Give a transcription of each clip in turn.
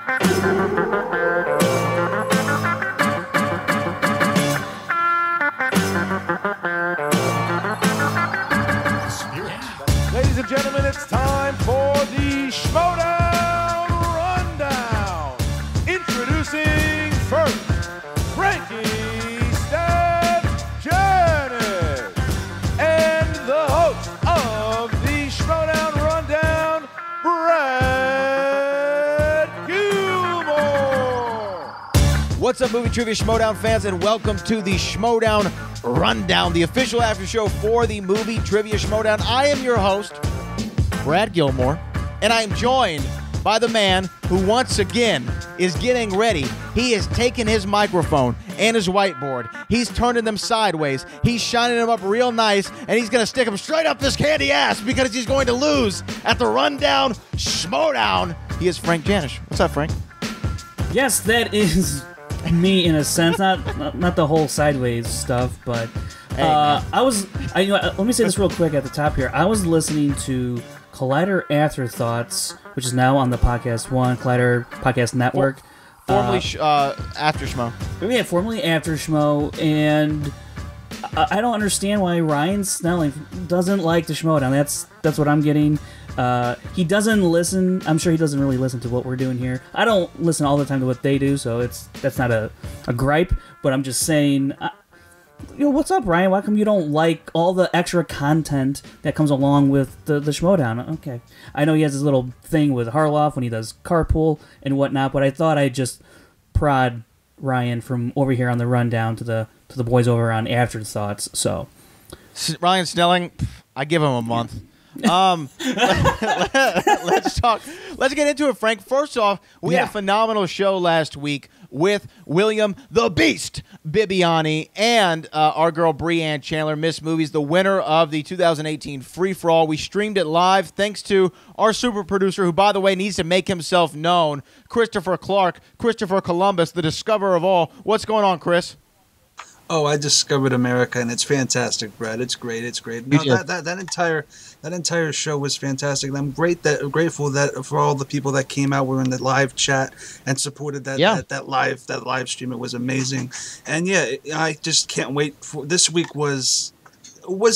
Ladies and gentlemen, it's time for the Schmoedown Rundown. Introducing first, Frankie Janisch, and the host of the Schmoedown Rundown, Brad Gilmore. What's up, Movie Trivia Schmoedown fans, and welcome to the Schmoedown Rundown, the official after show for the Movie Trivia Schmoedown. I am your host, Brad Gilmore, and I am joined by the man who once again is getting ready. He has taken his microphone and his whiteboard. He's turning them sideways. He's shining them up real nice, and he's going to stick them straight up this candy ass because he's going to lose at the Rundown Schmoedown. He is Frank Janisch. What's up, Frank? Yes, that is me in a sense, not the whole sideways stuff, but let me say this real quick at the top here. I was listening to Collider Afterthoughts, which is now on the Podcast One, Collider Podcast Network. Formerly After Schmo. Yeah, formerly After Schmo, and I don't understand why Ryan Snelling doesn't like the Schmoedown. That's what I'm getting. He doesn't listen. I'm sure he doesn't really listen to what we're doing here. I don't listen all the time to what they do, so that's not a gripe. But I'm just saying, what's up, Ryan? Why come you don't like all the extra content that comes along with the Schmoedown? Okay, I know he has this little thing with Harloff when he does carpool and whatnot, but I thought I'd just prod Ryan from over here on the Rundown to the boys over on Afterthoughts. So Ryan Snelling, I give him a month. Let's talk. Let's get into it, Frank. First off, we had a phenomenal show last week with William the Beast Bibbiani and our girl Breanne Chandler, Miss Movies, the winner of the 2018 free-for-all. We streamed it live thanks to our super producer, who, by the way, needs to make himself known, Christopher Clark, Christopher Columbus, the discoverer of all. What's going on, Chris? Oh, I discovered America, and it's fantastic, Brad. It's great. It's great. No, that entire show was fantastic. And I'm grateful that for all the people that came out, were in the live chat and supported that live stream. It was amazing, and yeah, I just can't wait for this week. Was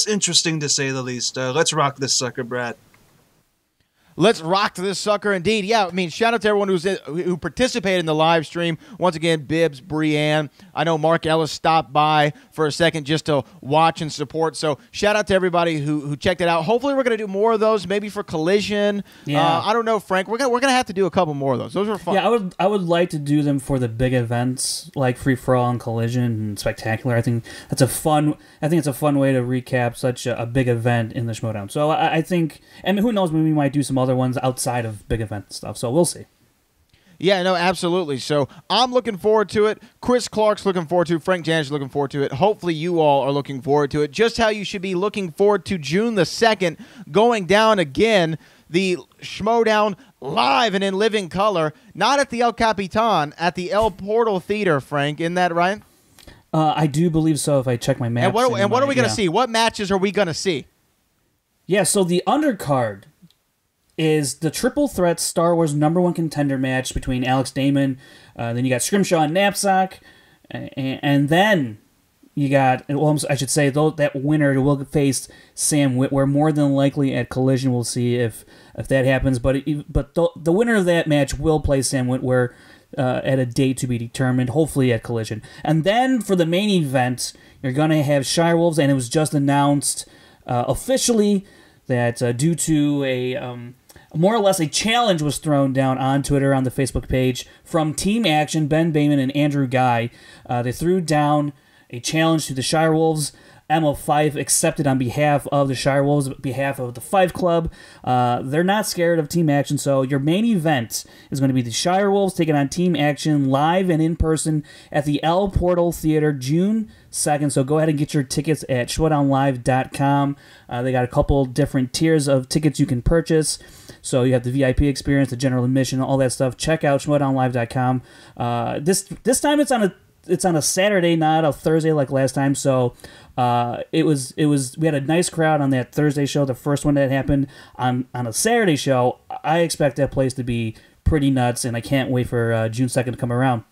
interesting to say the least. Let's rock this sucker, Brad. Let's rock this sucker, indeed. Yeah, I mean, shout out to everyone who participated in the live stream. Once again, Bibbs, Breanne. I know Mark Ellis stopped by for a second just to watch and support. So shout out to everybody who checked it out. Hopefully, we're going to do more of those, maybe for Collision. Yeah. I don't know, Frank. We're gonna have to do a couple more of those. Those were fun. Yeah, I would like to do them for the big events like Free for All and Collision and Spectacular. I think it's a fun way to recap such a big event in the Schmoedown. So I think, and who knows, maybe we might do some other ones outside of big event stuff, so we'll see. Yeah, no, absolutely. So I'm looking forward to it. Chris Clark's looking forward to it. Frank Janisch looking forward to it. Hopefully you all are looking forward to it. Just how you should be looking forward to June the 2nd, going down again, the Schmoedown live and in living color, not at the El Capitan, at the El Portal Theater, Frank. Isn't that right? I do believe so if I check my maps. And what are we going to see? What matches are we going to see? Yeah, so the undercard is the triple threat Star Wars #1 contender match between Alex Damon, then you got Scrimshaw and Knapsack, and then you got, well, I should say, that winner will face Sam Witwer. More than likely at Collision, we'll see if that happens. But the winner of that match will play Sam Witwer at a date to be determined, hopefully at Collision. And then for the main event, you're going to have Shirewolves, and it was just announced officially that due to a more or less a challenge was thrown down on Twitter, on the Facebook page, from Team Action, Ben Bateman and Andrew Guy. They threw down a challenge to the Shirewolves. Emma Fife accepted on behalf of the Shirewolves, on behalf of the Fife Club. They're not scared of Team Action, so your main event is going to be the Shirewolves taking on Team Action live and in person at the El Portal Theater June 2nd. So go ahead and get your tickets at schmoedownlive.com. They got a couple different tiers of tickets you can purchase. So you have the VIP experience, the general admission, all that stuff. Check out schmoedownlive.com. This time it's on a Saturday, not a Thursday like last time. So we had a nice crowd on that Thursday show, the first one that happened on a Saturday show. I expect that place to be pretty nuts, and I can't wait for June 2nd to come around.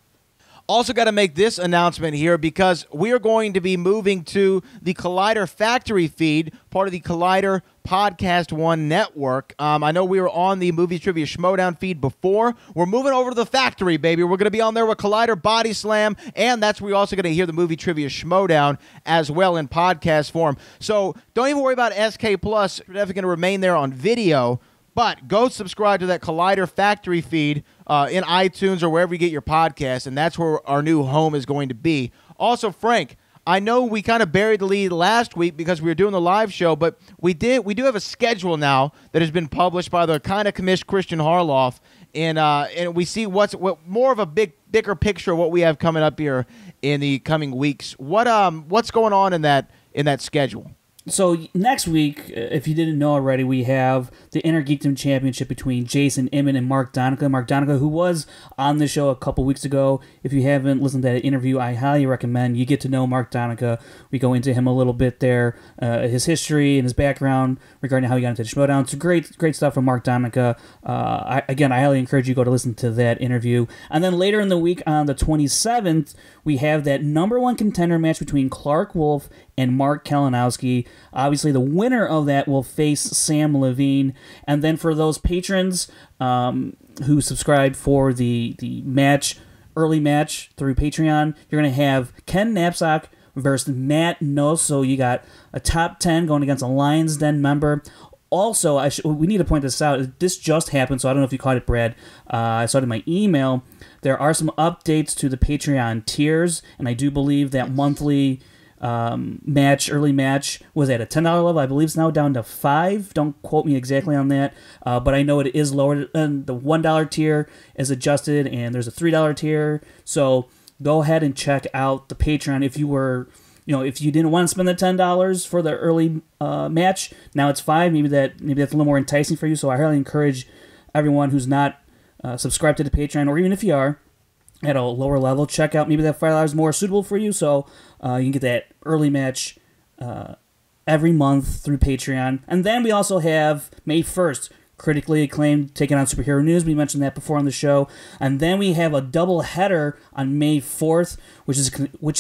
Also got to make this announcement here because we are going to be moving to the Collider Factory feed, part of the Collider Podcast One network. I know we were on the Movie Trivia Schmoedown feed before. We're moving over to the Factory, baby. We're going to be on there with Collider Body Slam, and that's where we're also going to hear the Movie Trivia Schmoedown as well in podcast form. So don't even worry about SK Plus. We're definitely going to remain there on video. But go subscribe to that Collider Factory feed in iTunes or wherever you get your podcasts, and that's where our new home is going to be. Also, Frank, I know we kind of buried the lead last week because we were doing the live show, but we do have a schedule now that has been published by the kind of commish Christian Harloff, and we see what more of a bigger picture of what we have coming up here in the coming weeks. What's going on in that schedule? So next week, if you didn't know already, we have the Inner Geekdom Championship between Jason Inman and Mark Donica. Mark Donica, who was on the show a couple weeks ago. If you haven't listened to that interview, I highly recommend you get to know Mark Donica. We go into him a little bit there, his history and his background regarding how he got into the Schmoedown. It's great stuff from Mark Donica. I highly encourage you to go to listen to that interview. And then later in the week, on the 27th, we have that #1 contender match between Clark Wolf and Mark Kalinowski. Obviously, the winner of that will face Sam Levine. And then for those patrons who subscribe for the early match through Patreon, you're going to have Ken Knapsack versus Matt Nose. So you got a top 10 going against a Lions Den member. Also, we need to point this out. This just happened, so I don't know if you caught it, Brad. I saw it in my email. There are some updates to the Patreon tiers, and I do believe that monthly early match was at a $10 level. I believe it's now down to $5. Don't quote me exactly on that, but I know it is lower. And the $1 tier is adjusted, and there's a $3 tier. So go ahead and check out the Patreon if you were, if you didn't want to spend the $10 for the early match. Now it's $5. Maybe that's a little more enticing for you. So I highly encourage everyone who's not subscribed to the Patreon, or even if you are at a lower level, check out maybe that $5 is more suitable for you, so you can get that early match every month through Patreon. And then we also have May 1st, critically acclaimed, taking on Superhero News. We mentioned that before on the show. And then we have a double header on May 4th, which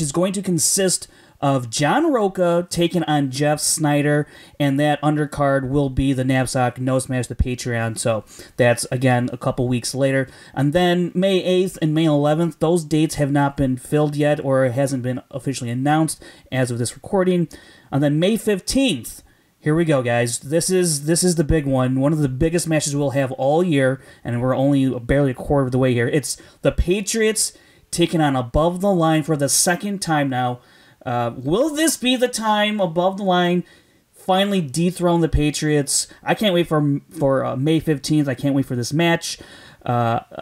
is going to consist of John Roca taking on Jeff Snyder, and that undercard will be the Knapsack No Smash, the Patreon. So that's, again, a couple weeks later. And then May 8th and May 11th, those dates have not been filled yet, or it hasn't been officially announced as of this recording. And then May 15th, here we go, guys. This is the big one of the biggest matches we'll have all year, and we're only barely a quarter of the way here. It's the Patriots taking on Above the Line for the second time now. Will this be the time Above the Line finally dethrone the Patriots? I can't wait for May 15th. I can't wait for this match. I'm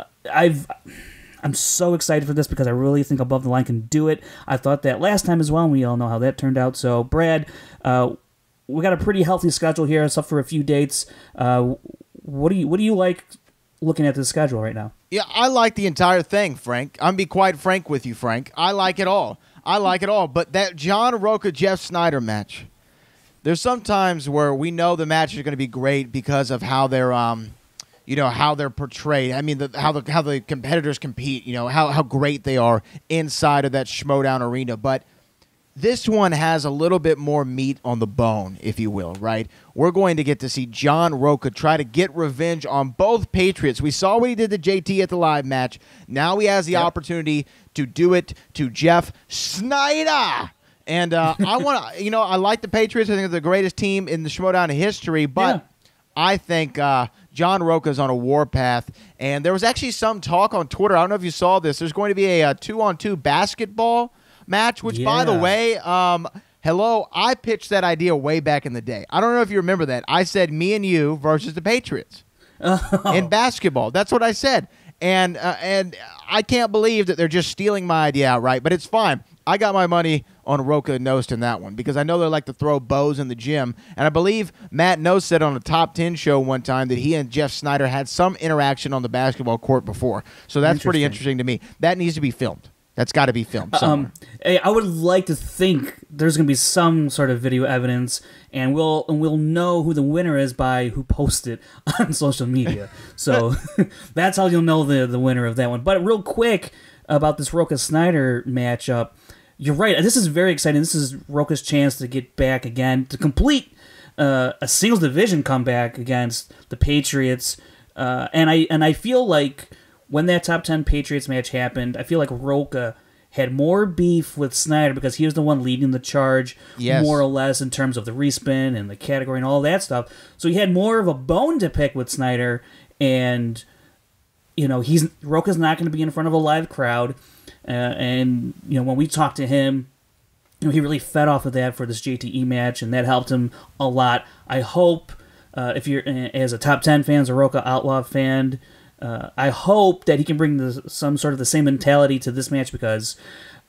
so excited for this because I really think Above the Line can do it. I thought that last time as well, and we all know how that turned out. So, Brad, we got a pretty healthy schedule here, except for a few dates. What do you like looking at the schedule right now? Yeah, I like the entire thing, Frank. I'm going to be quite frank with you, Frank. I like it all. But that John Roca Jeff Snyder match, there's some times where we know the match is going to be great because of how they're how they're portrayed. I mean, how the competitors compete. How great they are inside of that Schmoedown arena. But this one has a little bit more meat on the bone, if you will, right? We're going to get to see John Roca try to get revenge on both Patriots. We saw what he did to JT at the live match. Now he has the opportunity to do it to Jeff Snyder. And I like the Patriots. I think they're the greatest team in the Schmoedown history, but I think John Roca's on a warpath. And there was actually some talk on Twitter. I don't know if you saw this. There's going to be a 2-on-2 basketball match, which, by the way, I pitched that idea way back in the day. I don't know if you remember that. I said me and you versus the Patriots in basketball. That's what I said. And I can't believe that they're just stealing my idea outright, but it's fine. I got my money on Roca and Nost in that one because I know they like to throw bows in the gym. And I believe Matt Nost said on a Top 10 show one time that he and Jeff Snyder had some interaction on the basketball court before. So that's pretty interesting to me. That needs to be filmed. That's got to be filmed somewhere. I would like to think there's going to be some sort of video evidence, and we'll know who the winner is by who posted it on social media. So that's how you'll know the winner of that one. But real quick about this Roca-Snyder matchup, you're right. This is very exciting. This is Roca's chance to get back again, to complete a singles division comeback against the Patriots. And I feel like when that top 10 Patriots match happened, I feel like Roca had more beef with Snyder because he was the one leading the charge, more or less, in terms of the respin and the category and all that stuff. So he had more of a bone to pick with Snyder, and Roca's not going to be in front of a live crowd. And when we talked to him, he really fed off of that for this JTE match, and that helped him a lot. I hope if you're as a top 10 fan, as a Roca Outlaw fan, I hope that he can bring some sort of the same mentality to this match, because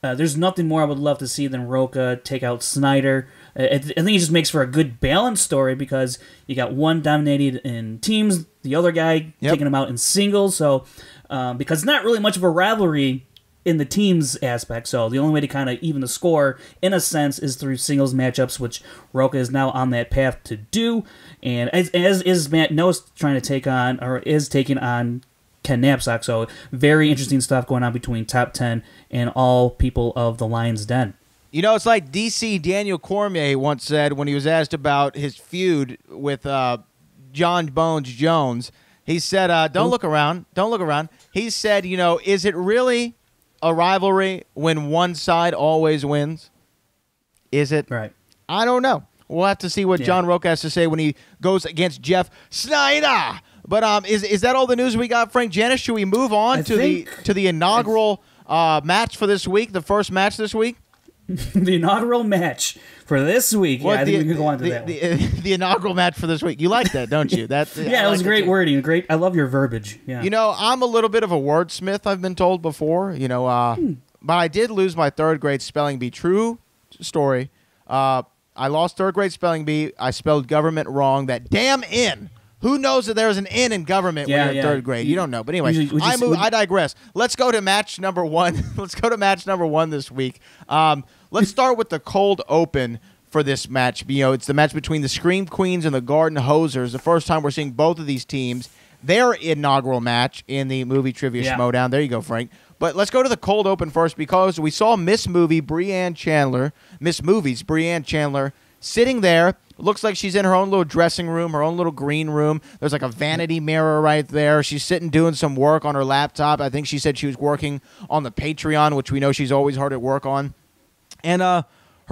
there's nothing more I would love to see than Roca take out Snyder. I think it just makes for a good balanced story, because you got one dominated in teams, the other guy taking him out in singles. So because it's not really much of a rivalry in the teams aspect, so the only way to kind of even the score, in a sense, is through singles matchups, which Roca is now on that path to do. And as is Matt Noah's trying to take on, or is taking on, Ken Knapsack. So very interesting stuff going on between top 10 and all people of the Lion's Den. It's like DC Daniel Cormier once said when he was asked about his feud with John Bones Jones. He said, don't look around. Don't look around. He said, is it really a rivalry when one side always wins? Is it? Right. I don't know. We'll have to see what John Roca has to say when he goes against Jeff Snyder. But is that all the news we got, Frank Janisch? Should we move on to the inaugural match for this week, the first match this week? The inaugural match for this week. I think we can go on to that one. The inaugural match for this week. You like that, don't you? It was great wording. Great. I love your verbiage. Yeah. I'm a little bit of a wordsmith, I've been told before. But I did lose my third grade spelling bee. True story. I lost third grade spelling bee. I spelled government wrong. That damn N. Who knows that there's an N in government when you're in third grade? You don't know. But anyway, I digress. Let's go to match number one. Let's go to match number one this week. Let's start with the cold open for this match. It's the match between the Scream Queens and the Gardenhosers. The first time we're seeing both of these teams. Their inaugural match in the Movie Trivia Schmoedown. There you go, Frank. But let's go to the cold open first, because we saw Miss Movies Brianne Chandler, sitting there. Looks like she's in her own little dressing room, her own little green room. There's like a vanity mirror right there. She's sitting doing some work on her laptop. I think she said she was working on the Patreon, which we know she's always hard at work on. And her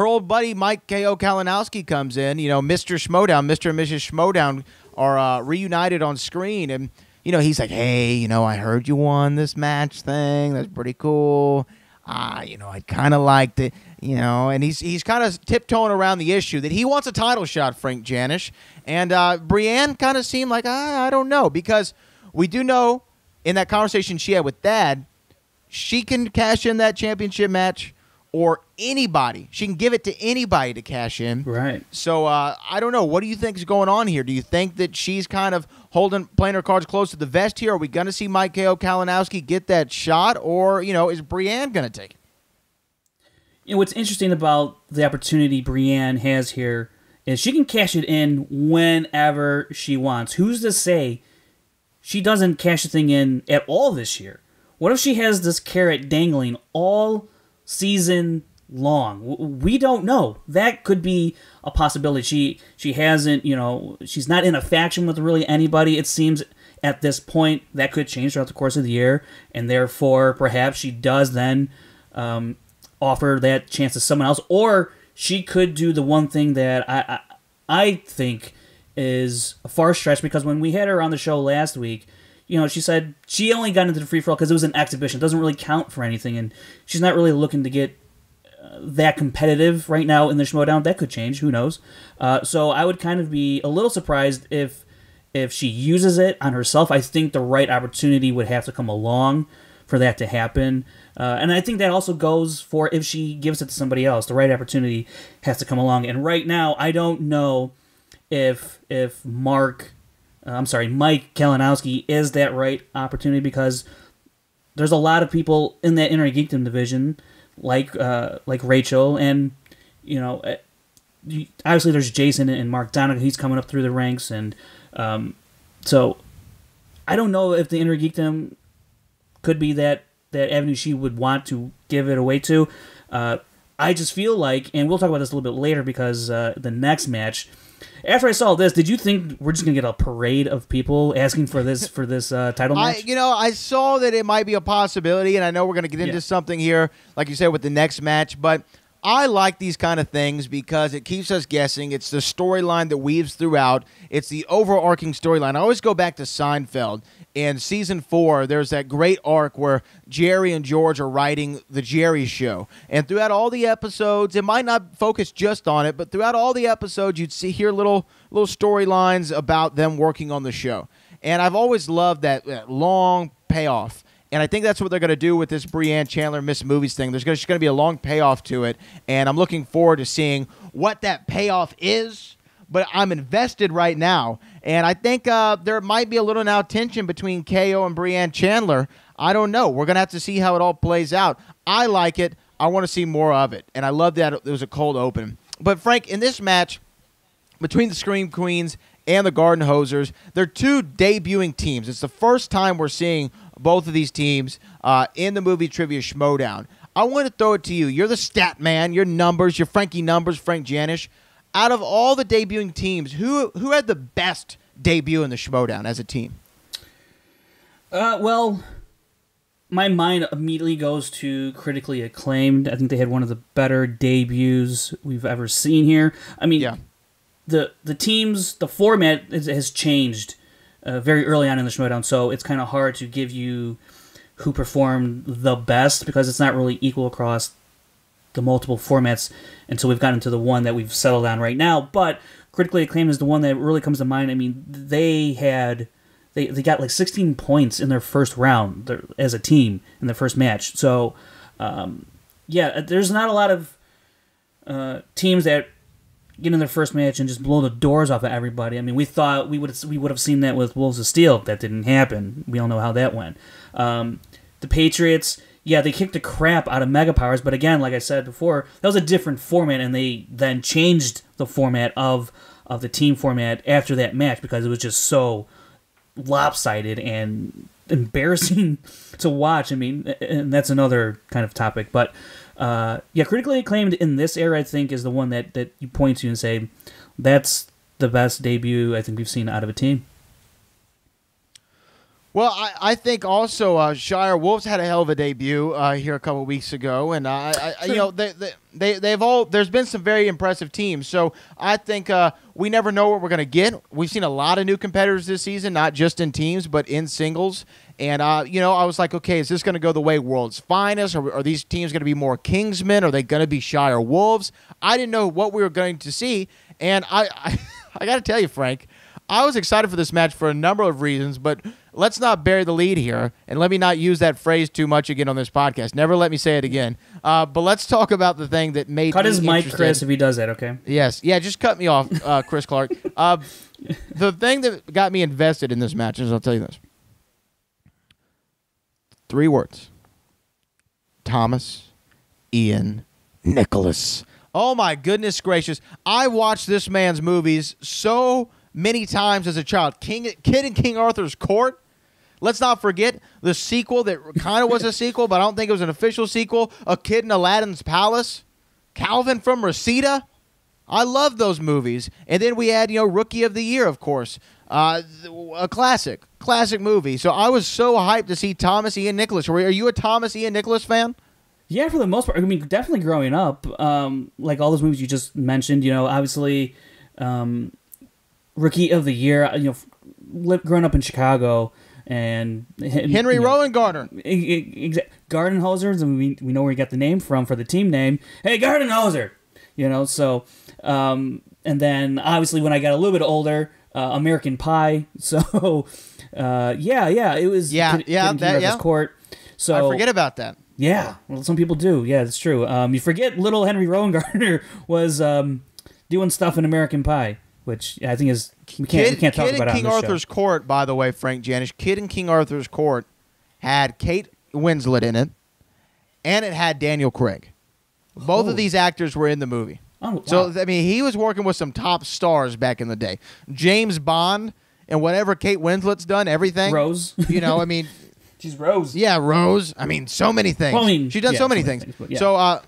old buddy Mike K.O. Kalinowski comes in. Mr. Schmoedown, Mr. and Mrs. Schmoedown are reunited on screen. And, he's like, hey, I heard you won this match thing. That's pretty cool. I kind of liked it, and he's kind of tiptoeing around the issue that he wants a title shot, Frank Janisch. And Brianne kind of seemed like, I don't know, because we do know in that conversation she had with Dad, she can cash in that championship match, or anybody. She can give it to anybody to cash in. Right. So I don't know. What do you think is going on here? Do you think that she's kind of playing her cards close to the vest here? Are we going to see Mike K.O. Kalinowski get that shot, or is Brianne going to take it? What's interesting about the opportunity Brianne has here is she can cash it in whenever she wants. Who's to say she doesn't cash the thing in at all this year? What if she has this carrot dangling all season long? We don't know. That could be a possibility. She hasn't, she's not in a faction with really anybody, it seems, at this point. That could change throughout the course of the year, and therefore perhaps she does then offer that chance to someone else, or she could do the one thing that I think is a far stretch, because when we had her on the show last week, she said she only got into the free-for-all because it was an exhibition. It doesn't really count for anything, and she's not really looking to get that competitive right now in the Schmoedown. That could change. Who knows? So I would kind of be a little surprised if she uses it on herself. I think the right opportunity would have to come along for that to happen. And I think that also goes for if she gives it to somebody else. The right opportunity has to come along. And right now, I don't know if Mike Kalinowski is that right opportunity, because there's a lot of people in that Inner Geekdom division, like Rachel, and obviously there's Jason and Mark Donegan. He's coming up through the ranks, and so I don't know if the Inner Geekdom could be that avenue she would want to give it away to. I just feel like, and we'll talk about this a little bit later because the next match. After I saw this, did you think we're just gonna get a parade of people asking for this title match? I saw that it might be a possibility, and I know we're gonna get into something here, like you said, with the next match. But I like these kind of things because it keeps us guessing. It's the storyline that weaves throughout. It's the overarching storyline. I always go back to Seinfeld. In season 4, there's that great arc where Jerry and George are writing the Jerry Show. And throughout all the episodes, it might not focus just on it, but throughout all the episodes, you'd hear little storylines about them working on the show. And I've always loved that long payoff. And I think that's what they're going to do with this Brianne Chandler Miss Movies thing. There's just going to be a long payoff to it. And I'm looking forward to seeing what that payoff is. But I'm invested right now, and I think there might be a little now tension between KO and Brianne Chandler. I don't know. We're going to have to see how it all plays out. I like it. I want to see more of it, and I love that it was a cold open. But, Frank, in this match between the Scream Queens and the Gardenhosers, they're two debuting teams. It's the first time we're seeing both of these teams in the Movie Trivia Schmoedown. I want to throw it to you. You're the stat man. Your numbers, your Frankie numbers, Frank Janisch. Out of all the debuting teams, who had the best debut in the Schmoedown as a team? Well, my mind immediately goes to Critically Acclaimed. I think they had one of the better debuts we've ever seen here. I mean, the teams, the format has changed very early on in the Schmoedown, so it's kind of hard to give you who performed the best because it's not really equal across the multiple formats until we've gotten to the one that we've settled on right now. But Critically Acclaimed is the one that really comes to mind. I mean, they got like 16 points in their first round as a team in the first match. So, there's not a lot of teams that get in their first match and just blow the doors off of everybody. I mean, we thought we would have seen that with Wolves of Steel. That didn't happen. We all know how that went. The Patriots. Yeah, they kicked the crap out of Mega Powers, but again, like I said before, that was a different format, and they then changed the format of the team format after that match because it was just so lopsided and embarrassing to watch. I mean, and that's another kind of topic, but Critically Acclaimed in this era, I think, is the one that you point to and say, that's the best debut I think we've seen out of a team. Well, I think also Shire Wolves had a hell of a debut here a couple of weeks ago, and they've all. There's been some very impressive teams, so I think we never know what we're going to get. We've seen a lot of new competitors this season, not just in teams but in singles. And I was like, okay, is this going to go the way World's Finest? Or are these teams going to be more Kingsmen? Are they going to be Shire Wolves? I didn't know what we were going to see, and I got to tell you, Frank, I was excited for this match for a number of reasons, but let's not bury the lead here, and let me not use that phrase too much again on this podcast. Never let me say it again. But let's talk about the thing that made cut me his mic, interested. Chris, if he does that, okay? Yes. Yeah, just cut me off, Chris Clark. The thing that got me invested in this match is, I'll tell you this. 3 words. Thomas Ian Nicholas. Oh, my goodness gracious. I watched this man's movies so many times as a child. Kid in King Arthur's Court. Let's not forget the sequel that kind of was a sequel, but I don't think it was an official sequel. A Kid in Aladdin's Palace. Calvin from Reseda. I love those movies. And then we had, Rookie of the Year, of course. A classic movie. So I was so hyped to see Thomas Ian Nicholas. Are you a Thomas Ian Nicholas fan? Yeah, for the most part. I mean, definitely growing up, like all those movies you just mentioned, obviously Rookie of the Year, growing up in Chicago, and Henry Rowan-Gardner. Gardenhosers, and we know where he got the name from for the team name. Hey, Gardenhoser! So, and then obviously when I got a little bit older, American Pie. So, it was King Court. So I forget about that. Yeah, well, some people do. Yeah, it's true. You forget little Henry Rowan-Gardner was doing stuff in American Pie, which I think is we can't talk about it on this show. Kid in King Arthur's Court, by the way, Frank Janisch. Kid in King Arthur's Court had Kate Winslet in it, and it had Daniel Craig. Both of these actors were in the movie. Oh, wow. So, I mean, he was working with some top stars back in the day. James Bond and whatever Kate Winslet's done, everything. Rose. You know, I mean. She's Rose. Yeah, Rose. I mean, so many things. Well, I mean, she's done so many things. Yeah. So,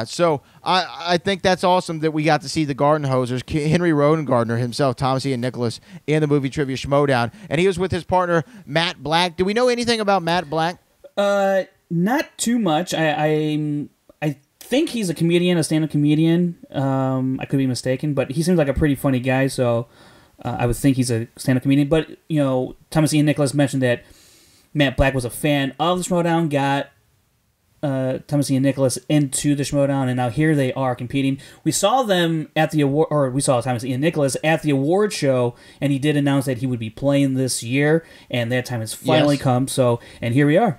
so I think that's awesome that we got to see the Gardenhosers, Henry Rodengartner himself, Thomas Ian Nicholas, in the Movie Trivia Schmoedown. And he was with his partner, Matt Black. Do we know anything about Matt Black? Not too much. I think he's a comedian, a stand-up comedian. I could be mistaken, but he seems like a pretty funny guy, so I would think he's a stand-up comedian. But, you know, Thomas Ian Nicholas mentioned that Matt Black was a fan of the Schmoedown, got Thomas Ian Nicholas into the Schmoedown, and now here they are competing. We saw them at the award, or we saw Thomas Ian Nicholas at the award show, and he did announce that he would be playing this year, and that time has finally come. So, and here we are.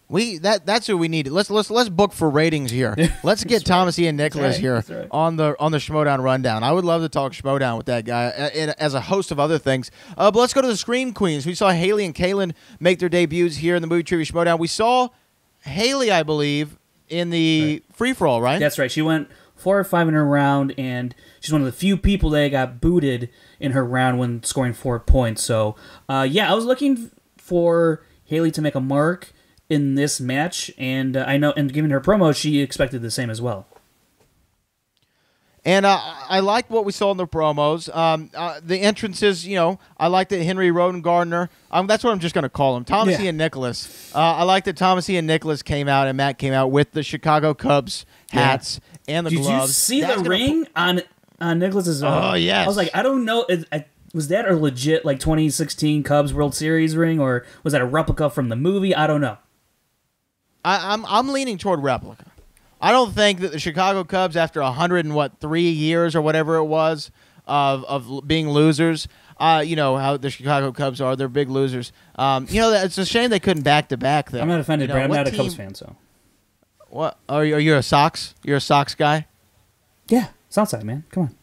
That's who we need. Let's book for ratings here. Let's get Thomas Ian Nicholas here on the Schmoedown Rundown. I would love to talk Schmoedown with that guy as a host of other things. But let's go to the Scream Queens. We saw Haley and Kaylin make their debuts here in the Movie Trivia Schmoedown. We saw Haley, I believe, in the free-for-all, right? That's right. She went 4 or 5 in her round, and she's one of the few people that got booted in her round when scoring 4 points. So, I was looking for Haley to make a mark in this match, and I know, and given her promo, she expected the same as well. And I liked what we saw in the promos. The entrances, you know, I liked that Henry Rodengartner. That's what I'm just going to call him, Thomas Ian Nicholas. I like that Thomas Ian Nicholas came out and Matt came out with the Chicago Cubs hats and the gloves. Did you see the ring on Nicholas's? Oh yes. I was like, I don't know. Was that a legit 2016 Cubs World Series ring, or was that a replica from the movie? I don't know. I'm leaning toward replica. I don't think that the Chicago Cubs, after 103 years or whatever it was of being losers, you know how the Chicago Cubs are. They're big losers. You know, it's a shame they couldn't back-to-back them. I'm not offended, you know, Brad. I'm not a Cubs fan, so. What? Are you a Sox? You're a Sox guy? Yeah, Southside, man. Come on.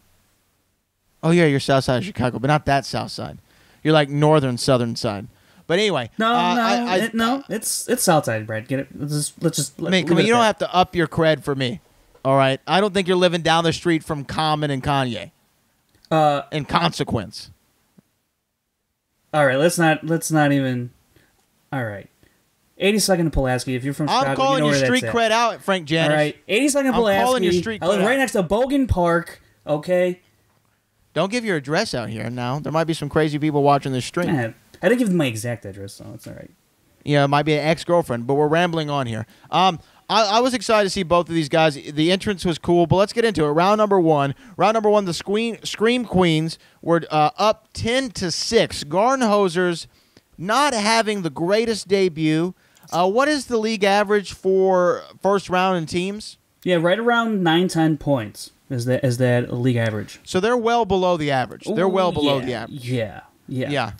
Oh, yeah, you're south side of Chicago, but not that south side. You're like northern, southern side. But anyway, no, it's Southside, Brad. Get it? Let's just. You don't have to up your cred for me. All right, I don't think you're living down the street from Common and Kanye. In consequence. All right, let's not even. All right, 82nd Pulaski. If you're from Chicago, I'm calling you know your where street that's cred out, Frank Janisch. All right, 82nd Pulaski. I'm calling your street cred I live right out. next to Bogan Park. Okay. Don't give your address out here now. There might be some crazy people watching this stream. Man, I didn't give them my exact address, so it's all right. Yeah, it might be an ex-girlfriend, but we're rambling on here. I was excited to see both of these guys. The entrance was cool, but let's get into it. Round number one, the Scream Queens were up 10-6. Gardenhosers not having the greatest debut. What is the league average for first round in teams? Yeah, right around 9-10 points is that league average. So they're well below the average. They're well below the average. Yeah.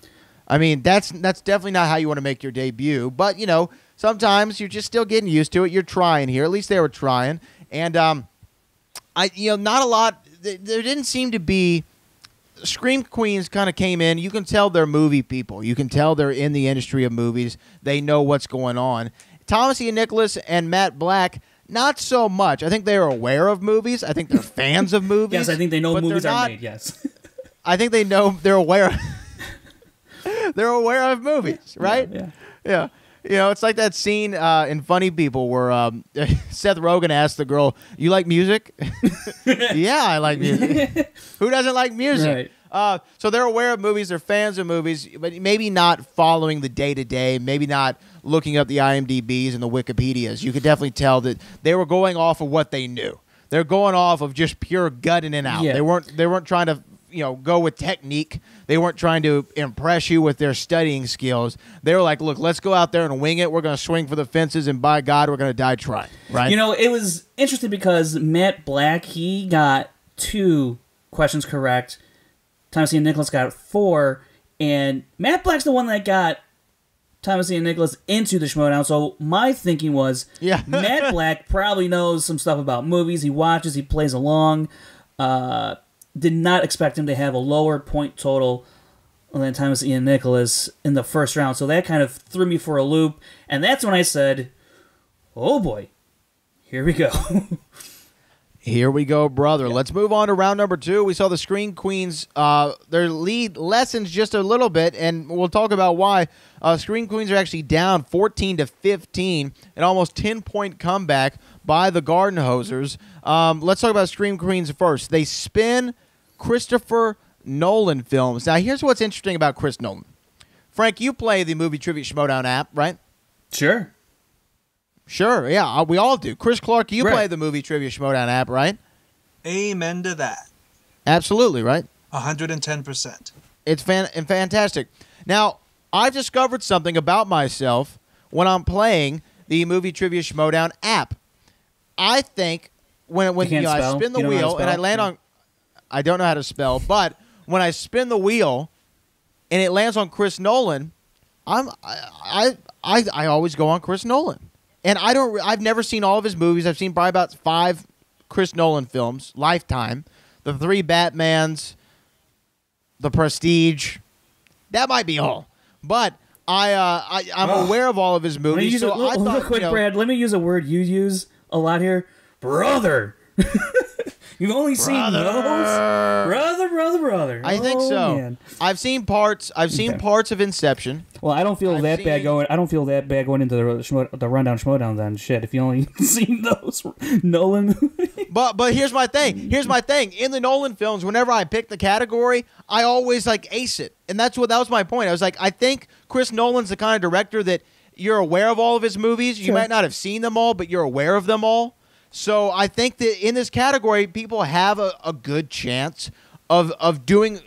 I mean, that's definitely not how you want to make your debut. But, you know, sometimes you're just still getting used to it. You're trying here. At least they were trying. And, not a lot. There didn't seem to be. Scream Queens kind of came in. You can tell they're movie people. You can tell they're in the industry of movies. They know what's going on. Thomas Ian Nicholas and Matt Black, not so much. I think they're aware of movies. I think they're fans of movies. Yes, I think they know movies are made, yes. I think they know they're aware. They're aware of movies, right? Yeah. You know, it's like that scene in Funny People where Seth Rogen asked the girl, "You like music?" Yeah, I like music. Who doesn't like music? Right. So they're aware of movies. They're fans of movies, but maybe not following the day-to-day, maybe not looking up the IMDb's and the Wikipedias. You could definitely tell that they were going off of what they knew. They're going off of just pure gutting it out. Yeah. They weren't trying to go with technique. They weren't trying to impress you with their studying skills. They were like, look, let's go out there and wing it. We're going to swing for the fences, and by God, we're going to die trying. Right? You know, it was interesting because Matt Black, he got 2 questions correct. Thomas Ian Nicholas got 4, and Matt Black's the one that got Thomas Ian Nicholas into the Schmoedown. So my thinking was, Matt Black probably knows some stuff about movies. He watches, he plays along. Did not expect him to have a lower point total and then Thomas Ian Nicholas in the first round. So that kind of threw me for a loop. And that's when I said, oh boy, here we go. Here we go, brother. Let's move on to round number 2. We saw the Screen Queens, their lead lessens just a little bit, and we'll talk about why. Screen Queens are actually down 14-15, an almost 10-point comeback by the Gardenhosers. Let's talk about Screen Queens first. They spin Christopher Nolan films. Now, here's what's interesting about Chris Nolan. Frank, you play the Movie Trivia Schmoedown app, right? Sure. Sure, yeah, we all do. Chris Clark, you play the Movie Trivia Schmoedown app, right? Amen to that. Absolutely, right? 110%. It's fantastic. Now, I've discovered something about myself when I'm playing the Movie Trivia Schmoedown app. I think when I spin the wheel and I land on... I don't know how to spell, but when I spin the wheel and it lands on Chris Nolan, I always go on Chris Nolan. And I've never seen all of his movies. I've seen probably about 5 Chris Nolan films, Lifetime, the 3 Batmans, The Prestige. That might be all. But I'm aware of all of his movies. Brad, let me use a word you use a lot here. Brother. You've only seen those? Brother. I think so. Man. I've seen parts. I've seen parts of Inception. Well, I don't feel that bad going. I don't feel that bad going into the rundown Schmoedown. Then shit, if you only seen those Nolan movies. But here's my thing. In the Nolan films, whenever I pick the category, I always ace it, and that was my point. I was like, I think Chris Nolan's the kind of director that you're aware of all of his movies. You might not have seen them all, but you're aware of them all. So I think that in this category, people have a good chance of doing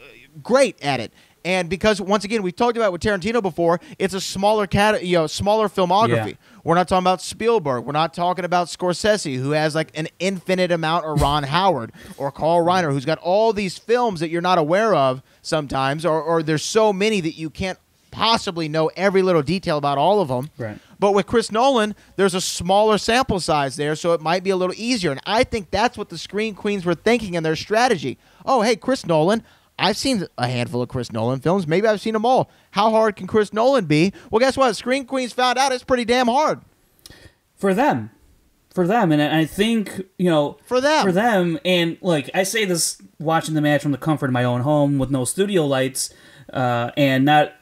great at it. And because, once again, we've talked about with Tarantino before, it's a smaller smaller filmography. Yeah. We're not talking about Spielberg. We're not talking about Scorsese, who has an infinite amount, or Ron Howard, or Carl Reiner, who's got all these films that you're not aware of sometimes, or there's so many that you can't possibly know every little detail about all of them. Right. But with Chris Nolan, there's a smaller sample size there, so it might be a little easier. And I think that's what the Screen Queens were thinking in their strategy. Oh, hey, Chris Nolan, I've seen a handful of Chris Nolan films. Maybe I've seen them all. How hard can Chris Nolan be? Well, guess what? Screen Queens found out it's pretty damn hard. For them. And I think, For them. And, I say this watching the match from the comfort of my own home with no studio lights and not...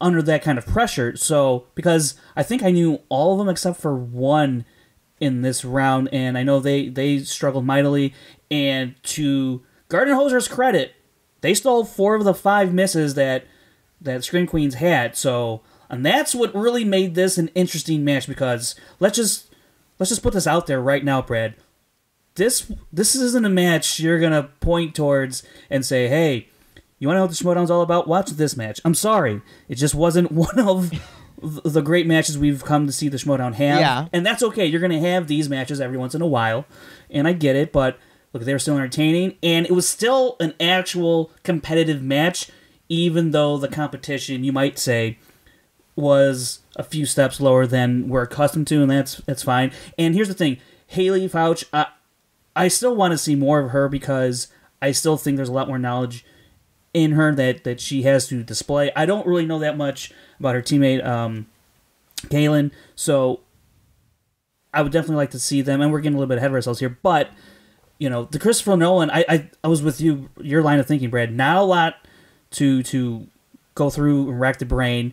under that kind of pressure. So, because I think I knew all of them except for one in this round, and I know they struggled mightily. And to Gardenhosers' credit, they stole 4 of the 5 misses that Screen Queens had. So, and that's what really made this an interesting match, because let's just put this out there right now, Brad. This isn't a match you're gonna point towards and say, hey, you want to know what the Schmoedown's all about? Watch this match. I'm sorry. It just wasn't one of the great matches we've come to see the Schmoedown have. Yeah. And that's okay. You're going to have these matches every once in a while. And I get it. But, look, they were still entertaining. And it was still an actual competitive match, even though the competition, you might say, was a few steps lower than we're accustomed to. And that's fine. And here's the thing. Haley Fouch, I still want to see more of her, because I still think there's a lot more knowledge in her that she has to display. I don't really know that much about her teammate, Galen, so I would definitely like to see them, and we're getting a little bit ahead of ourselves here, but, the Christopher Nolan, I was with your line of thinking, Brad, not a lot to go through and rack the brain.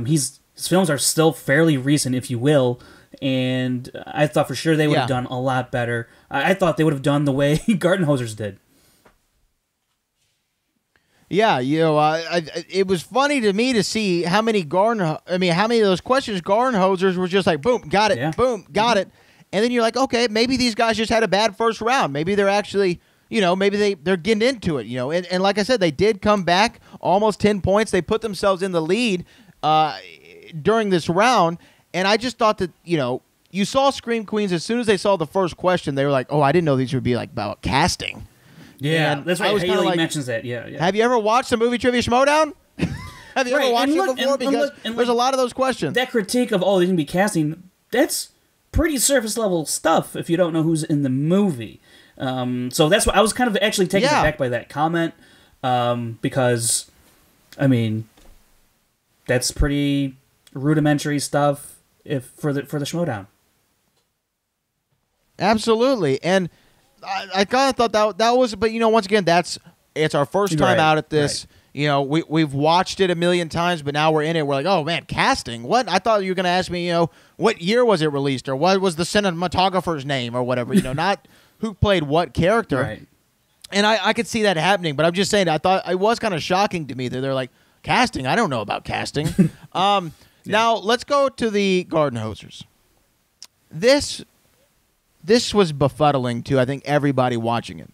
His films are still fairly recent, if you will, and I thought for sure they would have done a lot better. I thought they would have done the way Gardenhosers did. Yeah, it was funny to me to see how many of those questions Gardenhosers were just like, boom, got it, boom, got it. And then you're like, okay, maybe these guys just had a bad first round. Maybe they're actually, maybe they're getting into it, And like I said, they did come back almost 10 points. They put themselves in the lead during this round. And I just thought that, you saw Scream Queens, as soon as they saw the first question, they were like, oh, I didn't know these would be about casting. Yeah, and that's right. Haley mentions that. Yeah. Have you ever watched the Movie Trivia Schmoedown? Have you ever watched it before? Because there's a lot of those questions. That critique of, they can be casting, that's pretty surface level stuff if you don't know who's in the movie. So that's what I was kind of actually taken aback by that comment. because, I mean, that's pretty rudimentary stuff for the Schmoedown. Absolutely, and I kind of thought that was, but once again, it's our first time out at this. Right. We've watched it a million times, but now we're in it. We're like, oh man, casting. What? I thought you were going to ask me, what year was it released, or what was the cinematographer's name, or whatever. Not who played what character. Right. And I could see that happening, but I'm just saying, I thought it was kind of shocking to me that they're like, casting. I don't know about casting. Now let's go to the Gardenhosers. This was befuddling to, I think, everybody watching it.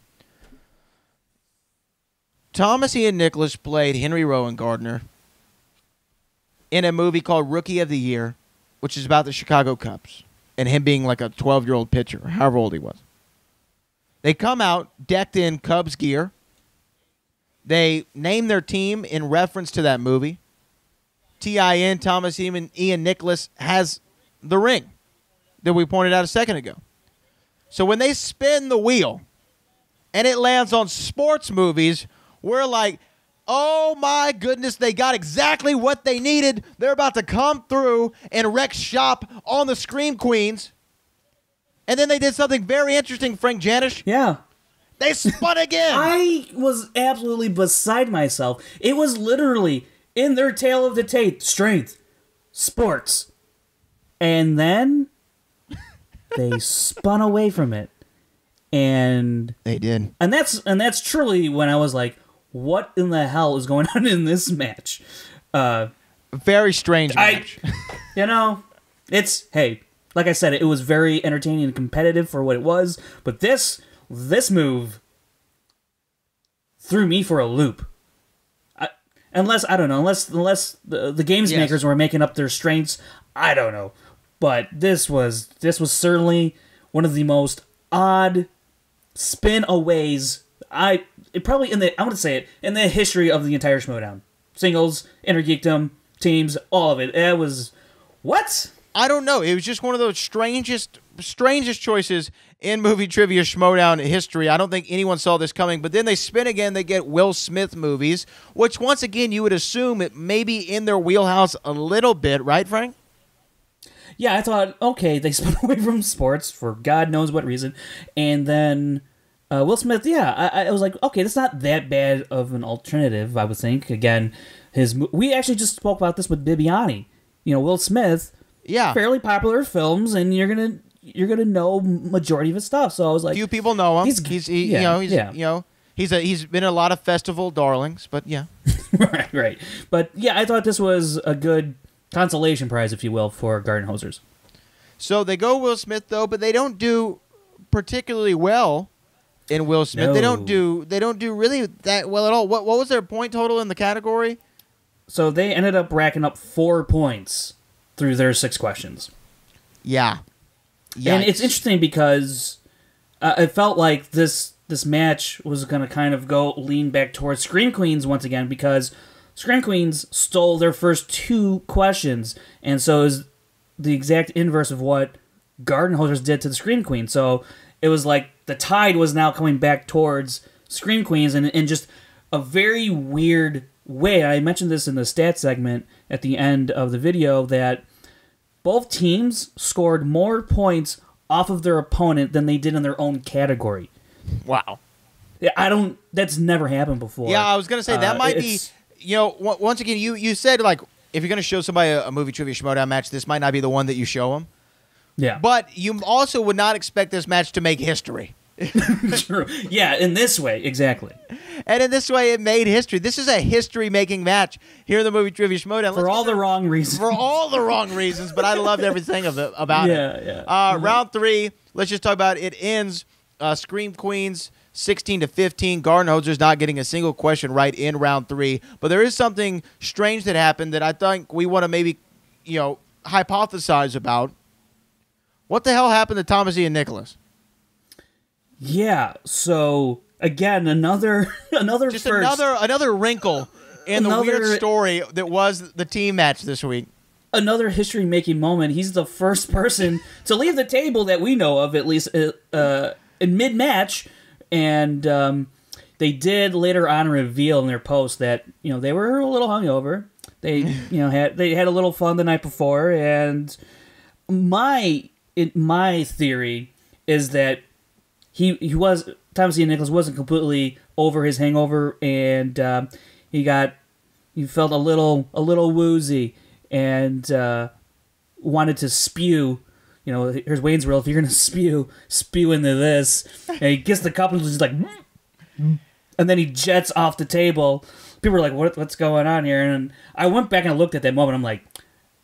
Thomas Ian Nicholas played Henry Rowan Gardner in a movie called Rookie of the Year, which is about the Chicago Cubs and him being like a 12-year-old pitcher, or however old he was. They come out decked in Cubs gear. They name their team in reference to that movie. T.I.N. Thomas Ian Nicholas has the ring that we pointed out a second ago. So when they spin the wheel and it lands on sports movies, we're like, oh my goodness, they got exactly what they needed. They're about to come through and wreck shop on the Scream Queens. And then they did something very interesting, Frank Janisch. Yeah. They spun again. I was absolutely beside myself. It was literally in their tail of the tape, strength, sports. And then they spun away from it. And they did. And that's truly when I was like, what in the hell is going on in this match? Very strange match. It's, hey, like I said, it was very entertaining and competitive for what it was, but this move threw me for a loop. Unless the games makers were making up their strengths, I don't know. But this was certainly one of the most odd spin-aways in the history of the entire Schmoedown. Singles, Intergeekdom, teams, all of it. It was, what? I don't know. It was just one of those strangest choices in movie trivia Schmoedown history. I don't think anyone saw this coming. But then they spin again. They get Will Smith movies, which once again you would assume it may be in their wheelhouse a little bit, right, Frank? Yeah, I thought, okay, they spun away from sports for God knows what reason, and then Will Smith. Yeah, I was like, okay, that's not that bad of an alternative. I would think. Again, we actually just spoke about this with Bibiani. Will Smith. Yeah, fairly popular films, and you're gonna know majority of his stuff. So I was like, few people know him. He's been in a lot of festival darlings, but yeah, right. But yeah, I thought this was a good consolation prize, if you will, for Gardenhosers. So they go Will Smith though, but they don't do particularly well in Will Smith. No. They don't do really that well at all. What was their point total in the category? So they ended up racking up 4 points through their 6 questions. Yeah. Yikes. And it's interesting because it felt like this match was going to kind of lean back towards Scream Queens once again, because Scream Queens stole their first 2 questions, and so is the exact inverse of what Gardenhosers did to the Scream Queens. So it was like the tide was now coming back towards Scream Queens in just a very weird way. I mentioned this in the stats segment at the end of the video, that both teams scored more points off of their opponent than they did in their own category. Wow. Yeah, that's never happened before. Yeah, I was going to say, that might be, once again, you said, like, if you're going to show somebody a movie trivia Schmoedown match, this might not be the one that you show them. Yeah. But you also would not expect this match to make history. True. Yeah, in this way, exactly. And in this way, it made history. This is a history-making match here in the Movie Trivia Schmoedown. For all the wrong reasons. For all the wrong reasons, but I loved everything about it. Yeah. Round 3, let's just talk about it. It ends Scream Queens 16-15. Gardenhosers not getting a single question right in round 3. But there is something strange that happened that I think we want to maybe, hypothesize about. What the hell happened to Thomas Ian Nicholas? Yeah, so again, another just first. another wrinkle in the weird story that was the team match this week. Another history-making moment. He's the first person to leave the table that we know of, at least in mid-match, and they did later on reveal in their post that they were a little hungover. They had a little fun the night before, and my theory is that Thomas Ian Nicholas wasn't completely over his hangover, and he felt a little woozy and wanted to spew. Here's Wayne's World. If you're gonna spew into this, and he gets the cup and he's just like, and then he jets off the table. People are like, what's going on here? And I went back and looked at that moment. I'm like,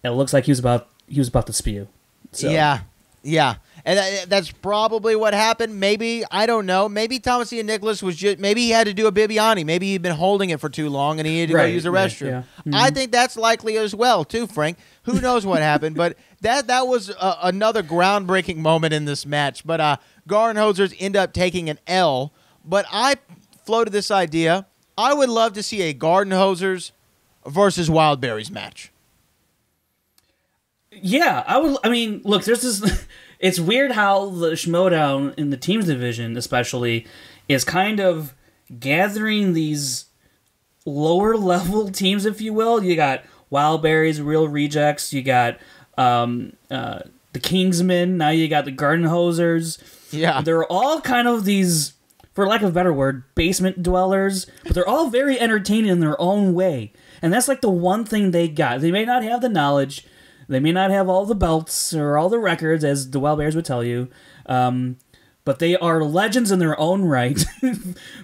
it looks like he was about to spew. So. Yeah. And that's probably what happened. Maybe, I don't know. Maybe Thomas Ian Nicholas maybe he had to do a Bibiani. Maybe he'd been holding it for too long and he had to go use the restroom. Yeah. Mm-hmm. I think that's likely as well, too, Frank. Who knows what happened? But that was another groundbreaking moment in this match. But Gardenhosers end up taking an L. But I floated this idea. I would love to see a Gardenhosers versus Wildberries match. Yeah, I would. I mean, look, there's this. It's weird how the Schmoedown in the teams division, especially, is kind of gathering these lower level teams, if you will. You got Wildberries, Real Rejects. You got the Kingsmen. Now you got the Gardenhosers. Yeah, they're all kind of these, for lack of a better word, basement dwellers, but they're all very entertaining in their own way. And that's like the one thing they got. They may not have the knowledge. They may not have all the belts or all the records, as the Wild Bears would tell you, but they are legends in their own right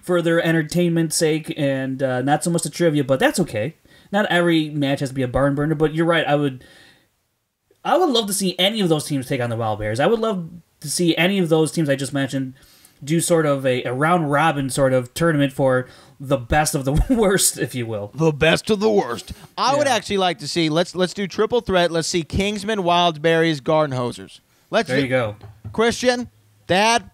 for their entertainment's sake, and not so much the trivia, but that's okay. Not every match has to be a barn burner, but you're right. I would love to see any of those teams take on the Wild Bears. I would love to see any of those teams I just mentioned do sort of a round-robin sort of tournament for the best of the worst, if you will. The best of the worst. I would actually like to see, let's do triple threat. Let's see Kingsmen, Wildberries, Gardenhosers. There you go. Christian, Dad,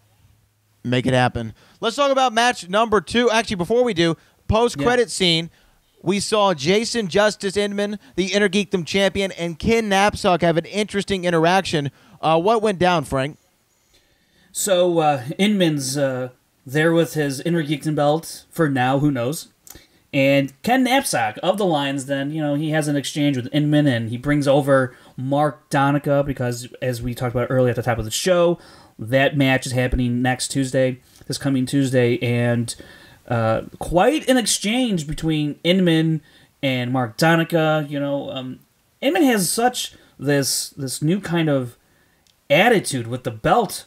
make it happen. Let's talk about match number 2. Actually, before we do, post-credit scene, we saw Jason Justice Inman, the Inner Geekdom champion, and Ken Knapsack have an interesting interaction. What went down, Frank? So, Inman's there with his Inner Geekdom belt for now, who knows. And Ken Knapsack of the Lions, then, he has an exchange with Inman, and he brings over Mark Donica because, as we talked about earlier at the top of the show, that match is happening this coming Tuesday, and quite an exchange between Inman and Mark Donica. Inman has such this new kind of attitude with the belt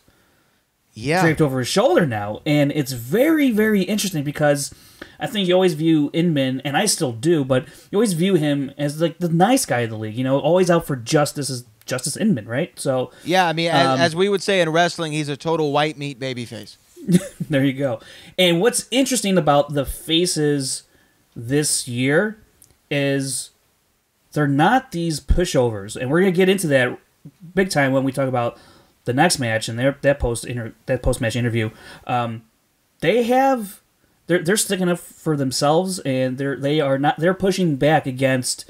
draped over his shoulder now, and it's very, very interesting because I think you always view Inman, and I still do, but you always view him as like the nice guy of the league, always out for justice as Justice Inman, right? So yeah, I mean, as we would say in wrestling, he's a total white meat babyface. There you go. And what's interesting about the faces this year is they're not these pushovers, and we're gonna get into that big time when we talk about the next match and that post-match interview. They're sticking up for themselves, and they're pushing back against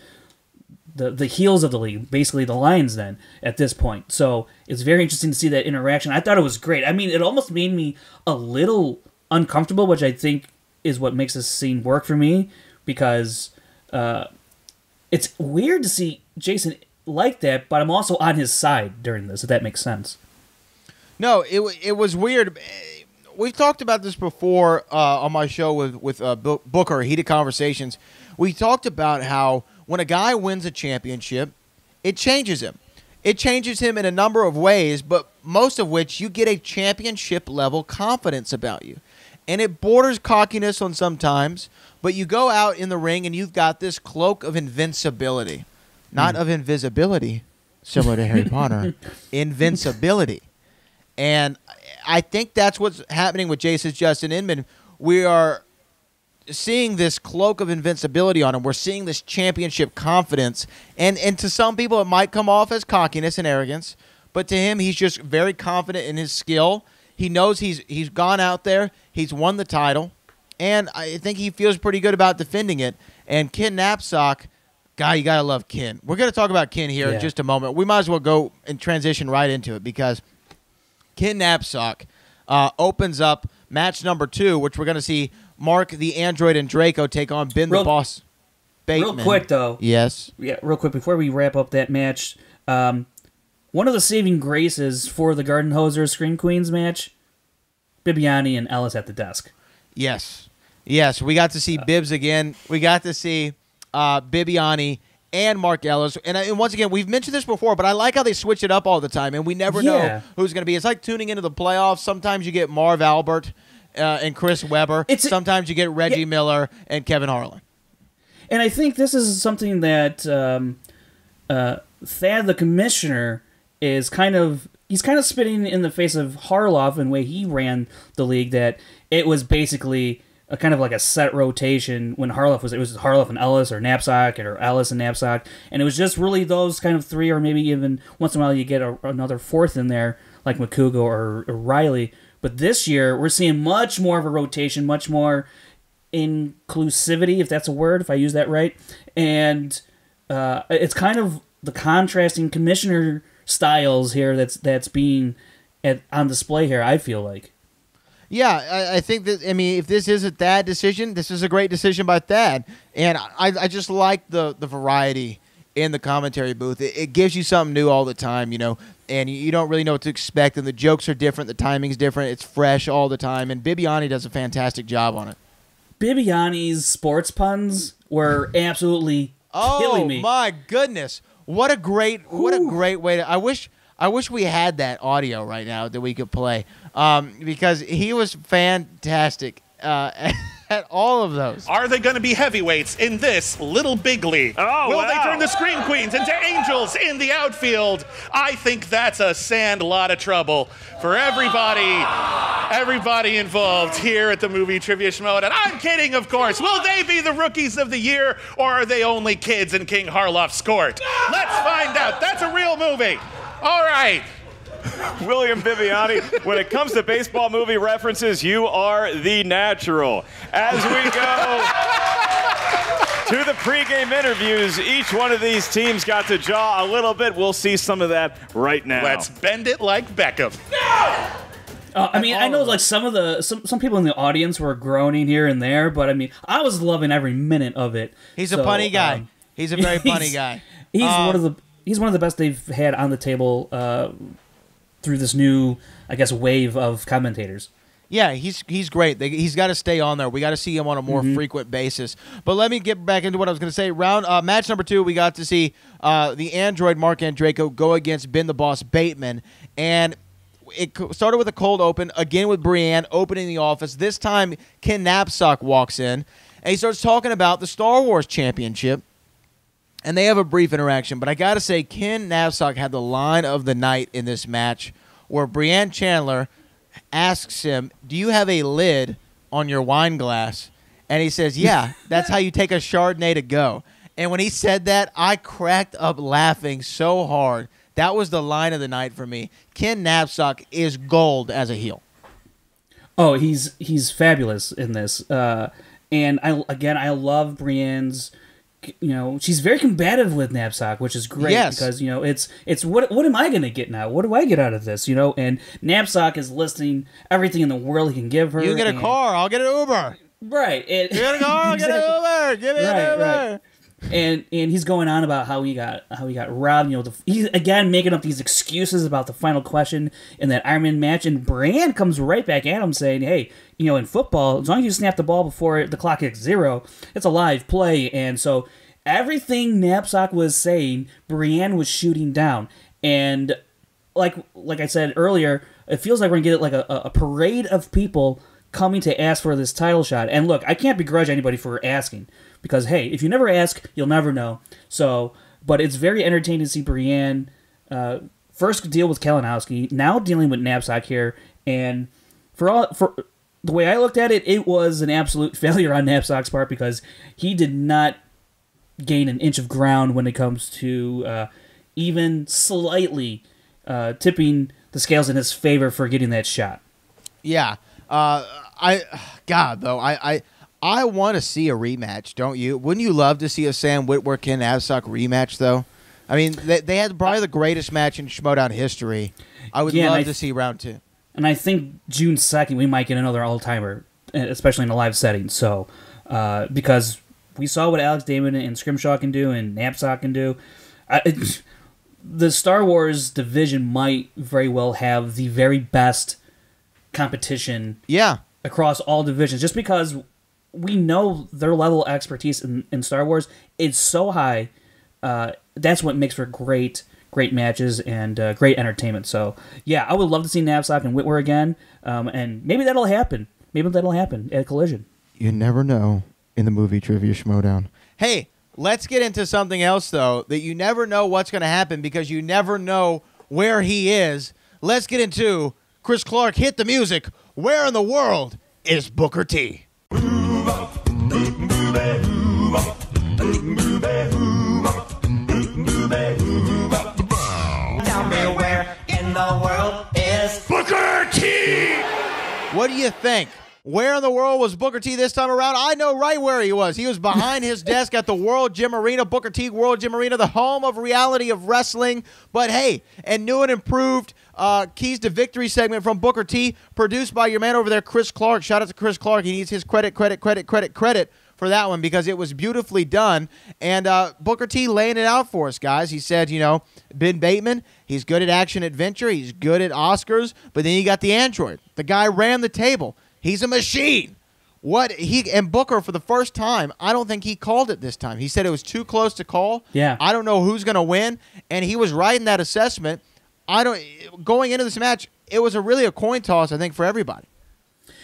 the heels of the league, basically the Lions then at this point. So it's very interesting to see that interaction. I thought it was great. I mean, it almost made me a little uncomfortable, which I think is what makes this scene work for me, because it's weird to see Jason like that, but I'm also on his side during this, if that makes sense. No, it was weird. We've talked about this before on my show with Booker, Heated Conversations. We talked about how when a guy wins a championship, it changes him. It changes him in a number of ways, but most of which you get a championship-level confidence about you. And it borders cockiness on sometimes, but you go out in the ring and you've got this cloak of invincibility. Not of invisibility, similar to Harry Potter. Invincibility. And I think that's what's happening with Jason Justin Inman. We are seeing this cloak of invincibility on him. We're seeing this championship confidence. And to some people, it might come off as cockiness and arrogance. But to him, he's just very confident in his skill. He knows he's gone out there. He's won the title. And I think he feels pretty good about defending it. And Ken Knapsack, guy, you got to love Ken. We're going to talk about Ken here in just a moment. We might as well go and transition right into it because Ken Knapsack opens up match number 2, which we're going to see Mark the Android and Draco take on Ben the Boss Bateman. Real quick, though. Yes. Yeah, real quick, before we wrap up that match, one of the saving graces for the Gardenhosers Scream Queens match, Bibiani and Ellis at the desk. Yes. Yes, we got to see Bibbs again. We got to see Bibiani and Mark Ellis. And once again, we've mentioned this before, but I like how they switch it up all the time, and we never know who's going to be. It's like tuning into the playoffs. Sometimes you get Marv Albert and Chris Webber. Sometimes you get Reggie Miller and Kevin Harlan. And I think this is something that Thad, the commissioner, is he's kind of spitting in the face of Harloff and the way he ran the league, that it was basically a kind of like a set rotation when it was Harloff and Ellis, or Knapsack, or Ellis and Knapsack, and it was just really those kind of three, or maybe even once in a while you get another fourth in there, like McCougo or Riley. But this year, we're seeing much more of a rotation, much more inclusivity, if that's a word, if I use that right. And it's kind of the contrasting commissioner styles here that's being on display here, I feel like. Yeah, I think that, if this is a Thad decision, this is a great decision by Thad. And I just like the variety in the commentary booth. It gives you something new all the time, and you don't really know what to expect, and the jokes are different, the timing's different, it's fresh all the time, and Bibiani does a fantastic job on it. Bibiani's sports puns were absolutely killing me. Oh my goodness. What a great way to I wish we had that audio right now that we could play, because he was fantastic at all of those. Are they going to be heavyweights in this Little Big League? Oh, Will they turn the Scream Queens into angels in the outfield? I think that's a lot of trouble for everybody involved here at the Movie Trivia Schmoedown. I'm kidding, of course. Will they be the Rookies of the Year, or are they only kids in King Harloff's court? Let's find out. That's a real movie. All right. William Bibiani, when it comes to baseball movie references, you are the natural. As we go to the pregame interviews, each one of these teams got to jaw a little bit. We'll see some of that right now. Let's bend it like Beckham. I know like some people in the audience were groaning here and there, but I was loving every minute of it. He's a funny guy. He's a very funny guy. He's one of the best they've had on the table through this new, I guess, wave of commentators. Yeah, he's great. He's got to stay on there. We got to see him on a more frequent basis. But let me get back into what I was going to say. Match number 2, we got to see the Android Mark Andreyko go against Ben the Boss Bateman, and it started with a cold open, again with Brienne opening the office. This time, Ken Knapsack walks in, and he starts talking about the Star Wars Championship. And they have a brief interaction, but I got to say, Ken Knapsack had the line of the night in this match where Brienne Chandler asks him, "Do you have a lid on your wine glass?" And he says, "Yeah, that's how you take a Chardonnay to go." And when he said that, I cracked up laughing so hard. That was the line of the night for me. Ken Knapsack is gold as a heel. Oh, he's fabulous in this. And I love Brienne's. She's very combative with Knapsack, which is great because it's what am I going to get now? What do I get out of this? And Knapsack is listing everything in the world he can give her. You get a car, I'll get an Uber. Right. You get a car, I'll get an Uber. Give me an Uber. Right. And he's going on about how he got robbed. He's again making up these excuses about the final question in that Iron Man match, and Brienne comes right back at him saying, "Hey, in football, as long as you snap the ball before the clock hits 0, it's a live play." And so everything Knapsack was saying, Brienne was shooting down. And like I said earlier, it feels like we're gonna get like a parade of people coming to ask for this title shot. And look, I can't begrudge anybody for asking. Because, hey, if you never ask, you'll never know. So, but it's very entertaining to see Brienne first deal with Kalinowski, now dealing with Knapsack here. And for the way I looked at it, it was an absolute failure on Knapsack's part because he did not gain an inch of ground when it comes to even slightly tipping the scales in his favor for getting that shot. Yeah. I want to see a rematch, don't you? Wouldn't you love to see a Sam Witwer Ken Knapsack rematch, though? I mean, they had probably the greatest match in Schmoedown history. I would love to see round 2. And I think June 2nd we might get another all-timer especially in a live setting. So because we saw what Alex Damon and Scrimshaw can do and Knapsack can do. The Star Wars division might very well have the very best competition across all divisions, just because we know their level of expertise in Star Wars is so high. That's what makes for great matches and great entertainment. So, yeah, I would love to see Knapsack and Whitwer again, and maybe that'll happen. Maybe that'll happen at Collision. You never know in the movie Trivia Schmoedown. Hey, let's get into something else, though, that you never know what's going to happen because you never know where he is. Let's get into Chris Clark, hit the music. Where in the world is Booker T? Tell me where in the world is Booker T! What do you think? Where in the world was Booker T this time around? I know right where he was. He was behind his desk at the World Gym Arena, Booker T World Gym Arena, the home of reality of wrestling. But hey, and new and improved Keys to Victory segment from Booker T, produced by your man over there, Chris Clark. Shout out to Chris Clark. He needs his credit for that one because it was beautifully done. And Booker T laying it out for us, guys. He said, Ben Bateman, he's good at action-adventure. He's good at Oscars. But then you got the android. The guy ran the table. He's a machine. And Booker, for the first time, I don't think he called it this time. He said it was too close to call. Yeah. I don't know who's going to win. And he was right in that assessment. Going into this match, it was really a coin toss, I think, for everybody.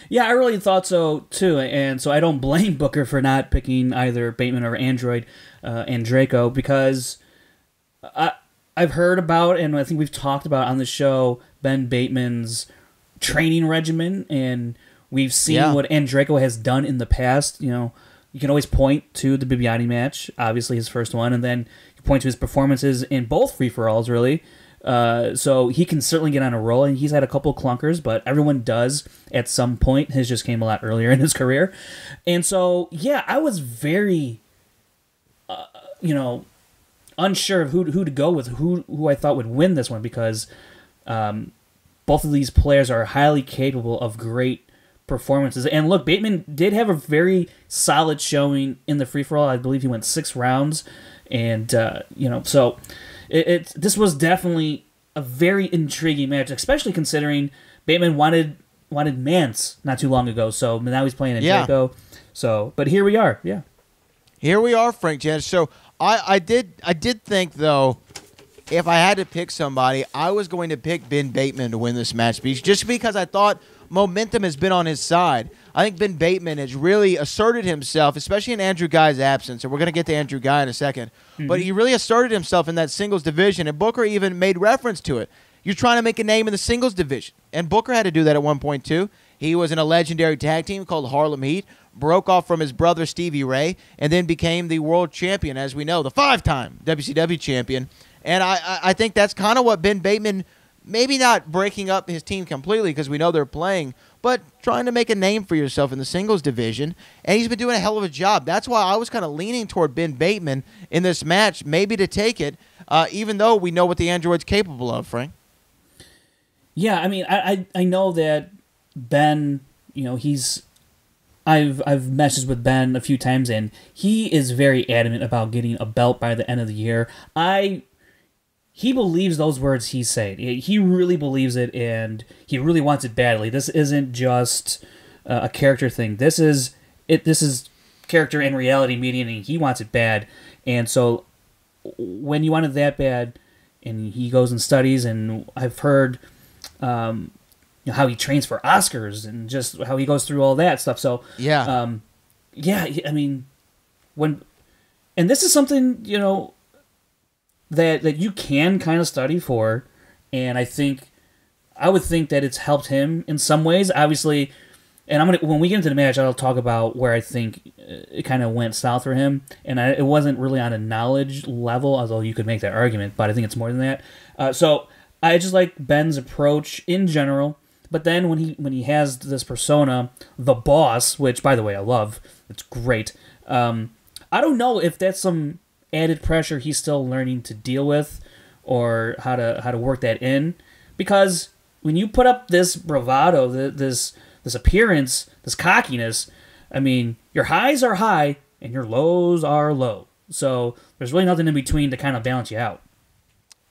Yeah, I really thought so, too. And so I don't blame Booker for not picking either Bateman or Andreyko, because I've heard about, and I think we've talked about on the show, Ben Bateman's training regimen, and we've seen what Andreyko has done in the past. You can always point to the Bibiani match, obviously his first one, and then you point to his performances in both free-for-alls, really. So he can certainly get on a roll, and he's had a couple clunkers, but everyone does at some point. His just came a lot earlier in his career. And so, yeah, I was very, unsure of who to go with, who I thought would win this one, because both of these players are highly capable of great performances. And look, Bateman did have a very solid showing in the free-for-all. I believe he went 6 rounds, and, so... This was definitely a very intriguing match, especially considering Bateman wanted Mance not too long ago. So now he's playing Andreyko. Yeah. So, but here we are. Yeah, here we are, Frank Janisch. So I did think, though, if I had to pick somebody, I was going to pick Ben Bateman to win this match, just because I thought momentum has been on his side. I think Ben Bateman has really asserted himself, especially in Andrew Guy's absence, and we're going to get to Andrew Guy in a second. Mm-hmm. But he really asserted himself in that singles division, and Booker even made reference to it. You're trying to make a name in the singles division, and Booker had to do that at one point, too. He was in a legendary tag team called Harlem Heat, broke off from his brother Stevie Ray, and then became the world champion, as we know, the 5-time WCW champion. And I think that's kind of what Ben Bateman, maybe not breaking up his team completely because we know they're playing, but trying to make a name for yourself in the singles division, and he's been doing a hell of a job. That's why I was kind of leaning toward Ben Bateman in this match, maybe to take it, even though we know what the android's capable of, Frank. Yeah, I mean, I know that Ben, I've messaged with Ben a few times, and he is very adamant about getting a belt by the end of the year. He believes those words he's saying. He really believes it, and he really wants it badly. This isn't just a character thing. This is character and reality meeting, he wants it bad. And so when you want it that bad, and he goes and studies, and I've heard how he trains for Oscars and just how he goes through all that stuff. So I mean, and this is something that you can kind of study for, and I would think that it's helped him in some ways, obviously. And when we get into the match, I'll talk about where I think it kind of went south for him, and it wasn't really on a knowledge level, although you could make that argument, but I think it's more than that. So I just like Ben's approach in general, but then when he has this persona, the boss, which by the way I love, it's great. I don't know if that's some added pressure he's still learning to deal with, or how to work that in, because when you put up this bravado, this this appearance, this cockiness. I mean, your highs are high and your lows are low. So there's really nothing in between to kind of balance you out.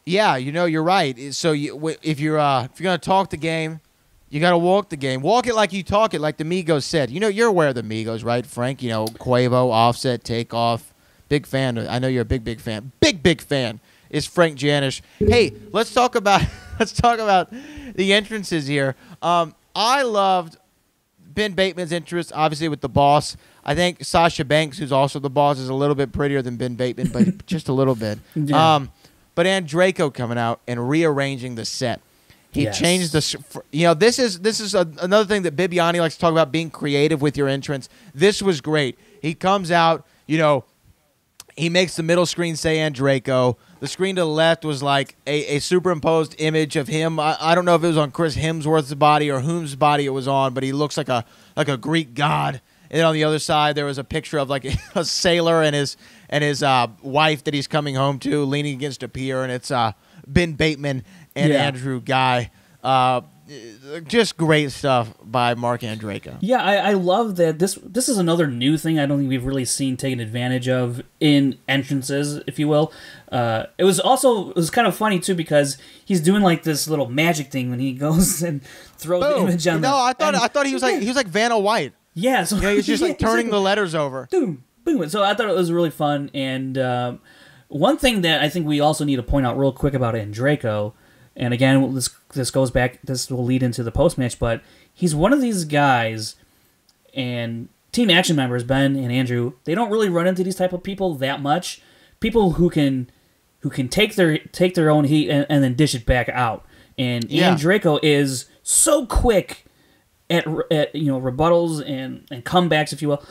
Yeah, you're right. So if you're gonna talk the game, you gotta walk the game. Walk it like you talk it, like the Migos said. You're aware of the Migos, right, Frank? Quavo, Offset, Takeoff. Big fan. I know you're a big fan. Big fan is Frank Janisch. Hey, let's talk about the entrances here. I loved Ben Bateman's entrance, obviously with the boss. I think Sasha Banks, who's also the boss, is a little bit prettier than Ben Bateman, but just a little bit. Yeah. But Andreyko coming out and rearranging the set. He changed the. This is another thing that Bibiani likes to talk about, being creative with your entrance. This was great. He comes out, he makes the middle screen say Andreyko. The screen to the left was like a superimposed image of him. I don't know if it was on Chris Hemsworth's body or whom's body it was on, but he looks like a Greek god. And then on the other side, there was a picture of like a sailor and his wife that he's coming home to, leaning against a pier, and it's Ben Bateman and Andrew Guy. Just great stuff by Mark Andreyko. Yeah, I love that. This is another new thing I don't think we've really seen taken advantage of in entrances, if you will. It was kind of funny too, because he's doing like this little magic thing when he goes and throws the image on. I thought he was like Vanna White. Yeah, so he's just like turning the letters over. Boom, boom. So I thought it was really fun. And one thing that I think we also need to point out real quick about Andreyko, and again, this goes back. This will lead into the post match, but he's one of these guys, and Team Action members Ben and Andrew, they don't really run into these type of people that much. People who can take their own heat and then dish it back out. And Andreyko is so quick at rebuttals and comebacks, if you will.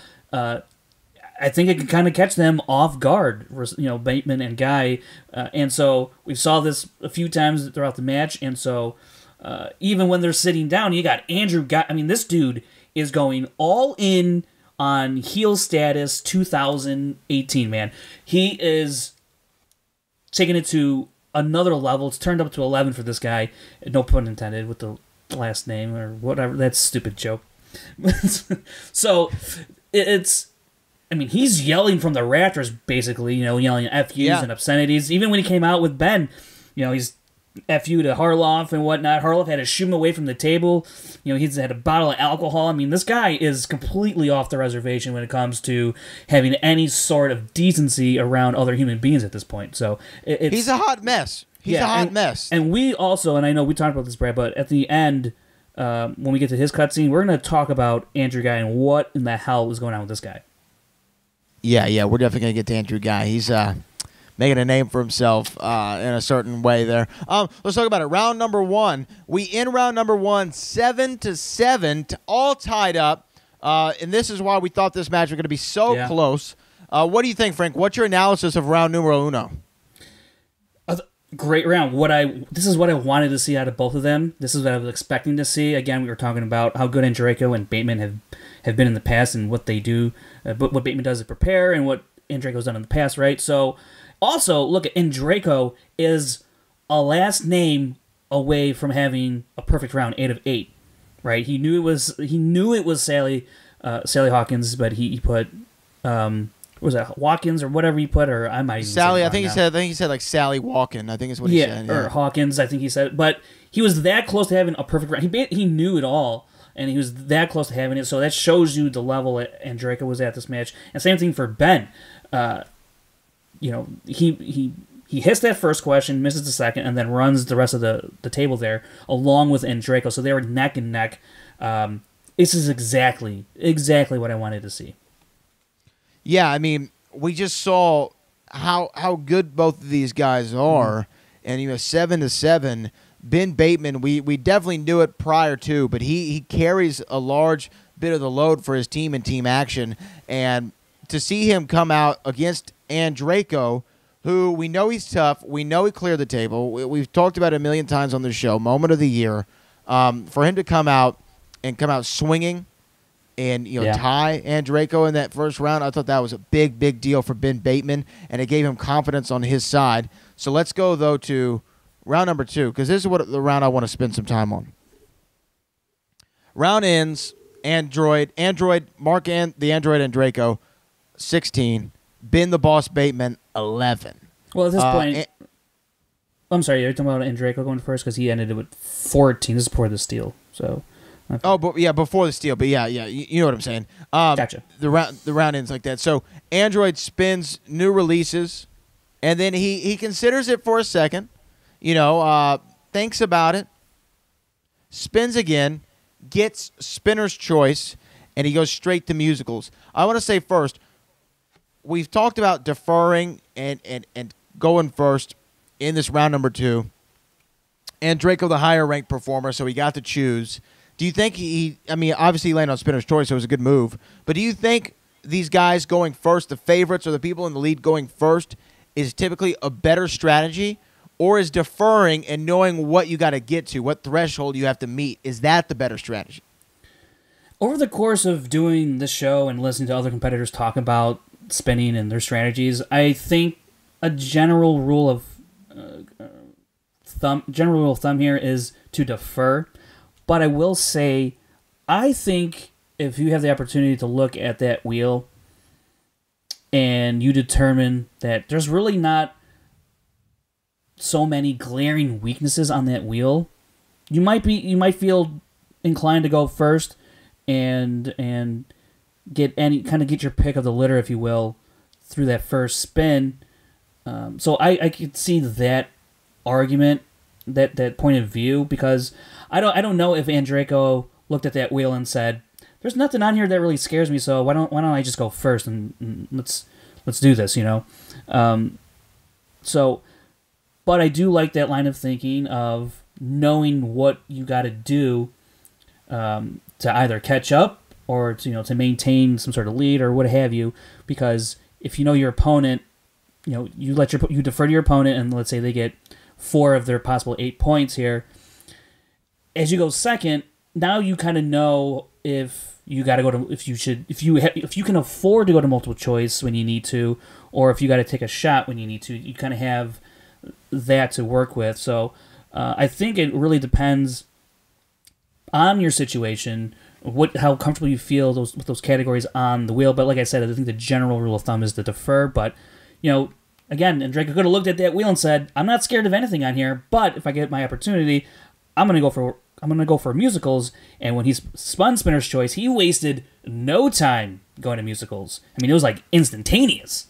I think it can kind of catch them off guard, Bateman and Guy. And so we saw this a few times throughout the match. And so even when they're sitting down, you got Andrew Guy. I mean, this dude is going all in on heel status 2018, man. He is taking it to another level. It's turned up to 11 for this guy. No pun intended with the last name or whatever. That's a stupid joke. So it's... I mean, he's yelling from the rafters, basically, yelling FUs and obscenities. Even when he came out with Ben, he's FU to Harloff and whatnot. Harloff had to shoo him away from the table. He's had a bottle of alcohol. I mean, this guy is completely off the reservation when it comes to having any sort of decency around other human beings at this point. So he's a hot mess. He's a hot mess. And we also, and I know we talked about this, Brad, but at the end, when we get to his cutscene, we're going to talk about Andrew Guy and what in the hell is going on with this guy. Yeah, we're definitely going to get to Andrew Guy. He's making a name for himself in a certain way there. Let's talk about it. Round number one. We end round number one 7-7, all tied up. And this is why we thought this match was going to be so close. What do you think, Frank? What's your analysis of round numero uno? Great round. This is what I wanted to see out of both of them. This is what I was expecting to see. Again, we were talking about how good Andreyko and Bateman have been in the past and what they do, what Bateman does to prepare and what Andreyko's done in the past, right? So, also, look, Andreyko is a last name away from having a perfect round, 8 of 8, right? He knew it was Sally Hawkins, but he put what was that, Watkins or whatever he put, or I might even Sally. say I think he said like Sally Walken. I think is what he said. Yeah, or Hawkins. I think he said, but he was that close to having a perfect round. He knew it all. And he was that close to having it, so that shows you the level that Andreyko was at this match. And same thing for Ben. He hits that first question, misses the second, and then runs the rest of the table there along with Andreyko. So they were neck and neck. This is exactly what I wanted to see. Yeah, I mean, we just saw how good both of these guys are, and 7-7. Ben Bateman, we definitely knew it prior to, but he carries a large bit of the load for his team in Team Action. And to see him come out against Andreyko, who we know he's tough, we know he cleared the table. We've talked about it a million times on the show, moment of the year. For him to come out swinging and tie Andreyko in that first round, I thought that was a big deal for Ben Bateman, and it gave him confidence on his side. So let's go, though, to round number two, because this is the round I want to spend some time on. Round ends. Android, Mark and the Android Andreyko, 16. Ben the Boss Bateman, 11. Well, at this point, I'm sorry, you're talking about Andreyko going first because he ended it with 14. This is before the steal, so. Okay. Oh, but yeah, before the steal, but yeah, you know what I'm saying. Gotcha. The round ends like that. So Android spins new releases, and then he considers it for a second, thinks about it, spins again, gets spinner's choice, and he goes straight to musicals. I want to say first, we've talked about deferring and going first in this round number 2. Andreyko, the higher ranked performer, so he got to choose. Do you think obviously he landed on spinner's choice, so it was a good move, but do you think these guys going first, the favorites or the people in the lead going first, is typically a better strategy? Or is deferring and knowing what you got to get to, what threshold you have to meet, is that the better strategy? Over the course of doing this show and listening to other competitors talk about spinning and their strategies, I think a general rule of thumb here is to defer. But I will say, I think if you have the opportunity to look at that wheel and you determine that there's really not so many glaring weaknesses on that wheel, you might feel inclined to go first and get your pick of the litter, if you will, through that first spin. So I could see that argument, that point of view, because I don't know if Andreyko looked at that wheel and said, "There's nothing on here that really scares me, so why don't I just go first and let's do this," But I do like that line of thinking of knowing what you got to do to either catch up or to maintain some sort of lead or what have you. Because if you know your opponent, you defer to your opponent, and let's say they get 4 of their possible 8 points here. As you go second, now you kind of know if you got to go to if you can afford to go to multiple choice when you need to, or if you got to take a shot when you need to. You kind of have that to work with. So I think it really depends on your situation, how comfortable you feel with those categories on the wheel. But like I said, I think the general rule of thumb is to defer. But again, Andreyko could have looked at that wheel and said, "I'm not scared of anything on here, but if I get my opportunity, I'm gonna go for musicals." And when he's spun spinner's choice, he wasted no time going to musicals. I mean, it was like instantaneous.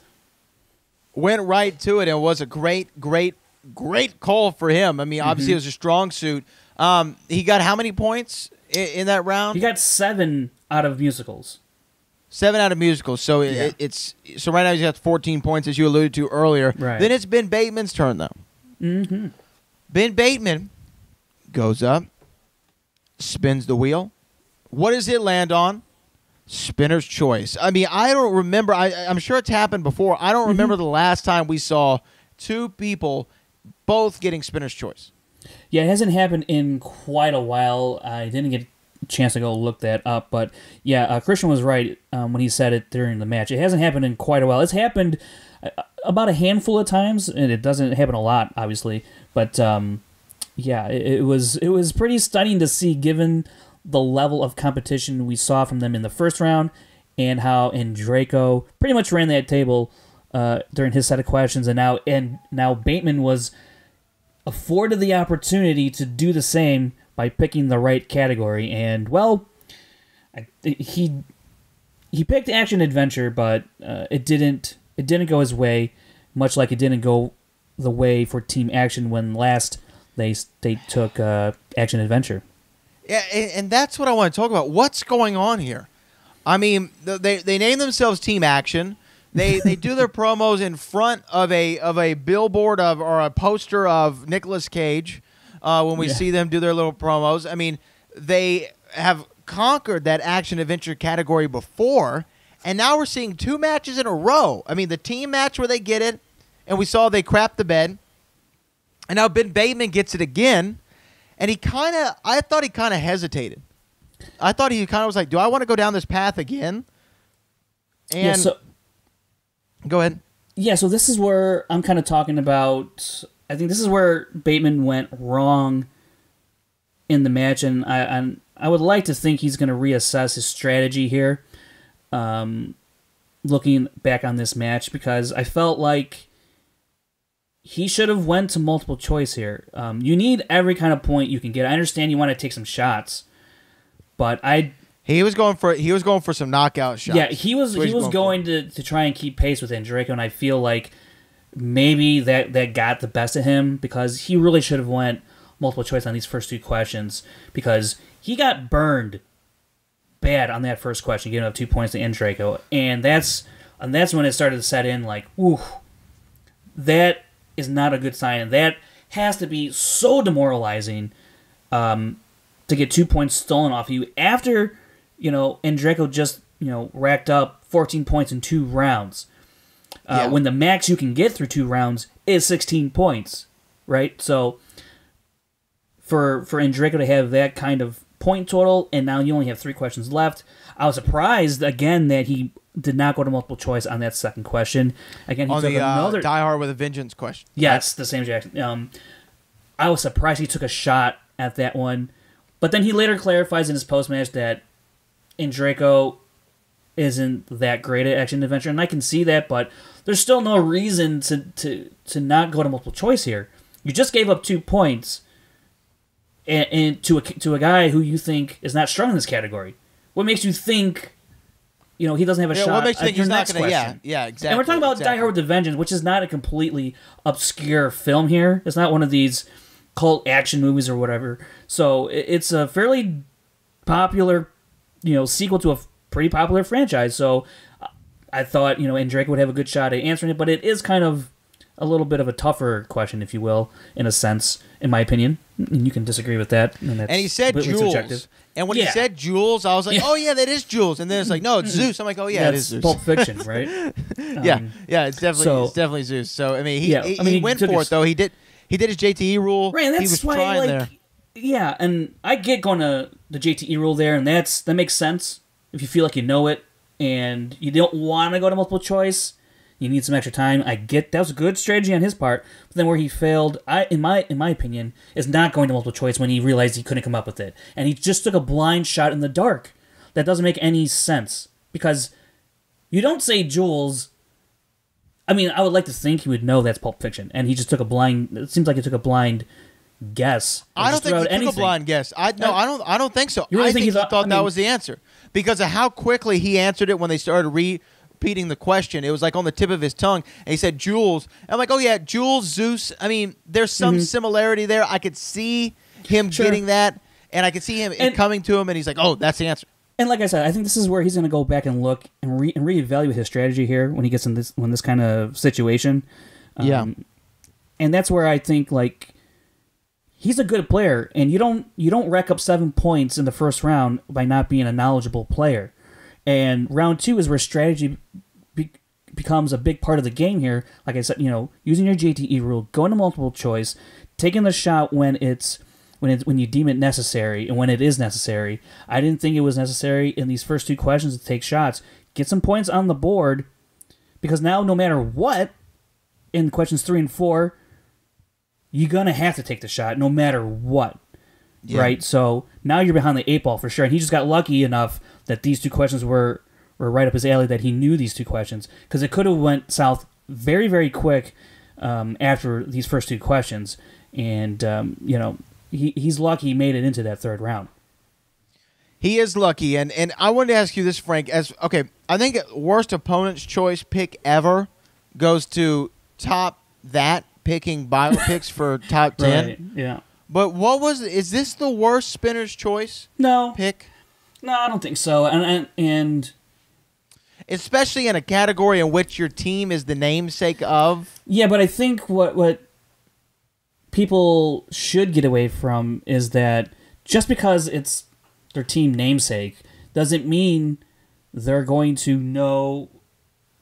Went right to it, and it was a great call for him. I mean, obviously it was a strong suit. He got how many points in that round? He got 7 out of musicals. 7 out of musicals. So so right now he's got 14 points, as you alluded to earlier. Right. Then it's Ben Bateman's turn, though. Mm-hmm. Ben Bateman goes up, spins the wheel. What does it land on? Spinner's choice. I mean, I don't remember. I'm sure it's happened before. I don't remember the last time we saw 2 people both getting spinner's choice. Yeah, it hasn't happened in quite a while. I didn't get a chance to go look that up, but yeah, Christian was right when he said it during the match. It hasn't happened in quite a while. It's happened about a handful of times, and it doesn't happen a lot, obviously. But yeah, it was pretty stunning to see, given the level of competition we saw from them in the first round, and how Andreyko pretty much ran that table during his set of questions, and now Bateman was afforded the opportunity to do the same by picking the right category. And well, he picked action adventure, but it didn't go his way, much like it didn't go the way for Team Action when last they took action adventure. Yeah, and that's what I want to talk about. What's going on here? I mean, they name themselves Team Action. They do their promos in front of a billboard or a poster of Nicolas Cage when we see them do their little promos. I mean, they have conquered that action adventure category before, and now we're seeing 2 matches in a row. I mean, the team match where they get it, and we saw they crapped the bed, and now Ben Bateman gets it again. And I thought he kind of hesitated. I thought he kind of was like, do I want to go down this path again? And go ahead. Yeah, so this is where I'm kind of talking about, I think this is where Bateman went wrong in the match, and I would like to think he's going to reassess his strategy here, looking back on this match, because I felt like he should have went to multiple choice here. You need every kind of point you can get. I understand you want to take some shots, but he was going for some knockout shots. Yeah, he was going to try and keep pace with Andreyko, and I feel like maybe that got the best of him, because he really should have went multiple choice on these first 2 questions, because he got burned bad on that first question, giving up 2 points to Andreyko, and that's when it started to set in, like, ooh, that is not a good sign. That has to be so demoralizing to get 2 points stolen off you after, Andreyko just, racked up 14 points in 2 rounds. When the max you can get through 2 rounds is 16 points, right? So for Andreyko to have that kind of point total, and now you only have 3 questions left, I was surprised, again, that he did not go to multiple choice on that second question. Again, he took another Die Hard with a Vengeance question. Yes, the same Jackson. I was surprised he took a shot at that one, but then he later clarifies in his post-match that Andreyko isn't that great at action adventure, and I can see that, but there's still no reason to not go to multiple choice here. You just gave up 2 points, and to a guy who you think is not strong in this category. What makes you think? He doesn't have a shot. What makes you think your he's not next going to? question? Yeah, exactly. And we're talking about Die Hard with the Vengeance, which is not a completely obscure film here. It's not one of these cult action movies or whatever. So it's a fairly popular, sequel to a pretty popular franchise. So I thought, Andreyko would have a good shot at answering it, but it is kind of a little bit of a tougher question, if you will, in a sense, in my opinion. And you can disagree with that. And he said Jules. Subjective. And when he said Jules, I was like, oh, yeah, that is Jules. And then it's like, no, it's Zeus. I'm like, oh, yeah, it is Zeus. Pulp Fiction, right? It's definitely Zeus. So, I mean, he went for it, though. He did his JTE rule. Right, and that's he was why, trying there. Yeah, and I get going to the JTE rule there, and that makes sense if you feel like you know it and you don't want to go to multiple choice. You need some extra time. I get that was a good strategy on his part, but then where he failed, in my opinion, is not going to multiple choice when he realized he couldn't come up with it, and he just took a blind shot in the dark. That doesn't make any sense, because you don't say Jules. I mean, I would like to think he would know that's Pulp Fiction, and he just took a blind. It seems like he took a blind guess. I don't think he took a blind guess. I don't think so. You really I think he thought that was the answer because of how quickly he answered it when they started repeating the question. It was like on the tip of his tongue, and he said Jules. I'm like, oh yeah, Jules, Zeus. I mean, there's some similarity there. I could see him getting that, and I could see him coming to him, and he's like, oh, that's the answer. And like I said, I think this is where he's going to go back and look and reevaluate his strategy here when he gets in this kind of situation. And that's where I think like he's a good player, and you don't rack up 7 points in the first round by not being a knowledgeable player. And round 2 is where strategy becomes a big part of the game here. Like I said, using your JTE rule, going to multiple choice, taking the shot when you deem it necessary and when it is necessary. I didn't think it was necessary in these first 2 questions to take shots. Get some points on the board, because now no matter what, in questions 3 and 4, you're going to have to take the shot no matter what. Yeah. Right? So now you're behind the 8 ball for sure. And he just got lucky enough that these 2 questions were right up his alley, that he knew these 2 questions, because it could have went south very, very quick after these first 2 questions. And, he's lucky he made it into that 3rd round. He is lucky, and I wanted to ask you this, Frank. I think worst opponent's choice pick ever goes to top that picking biopics for top 10. Right, yeah. But is this the worst spinner's choice? Pick? No, I don't think so. And especially in a category in which your team is the namesake of. Yeah, but I think what people should get away from is that just because it's their team namesake doesn't mean they're going to know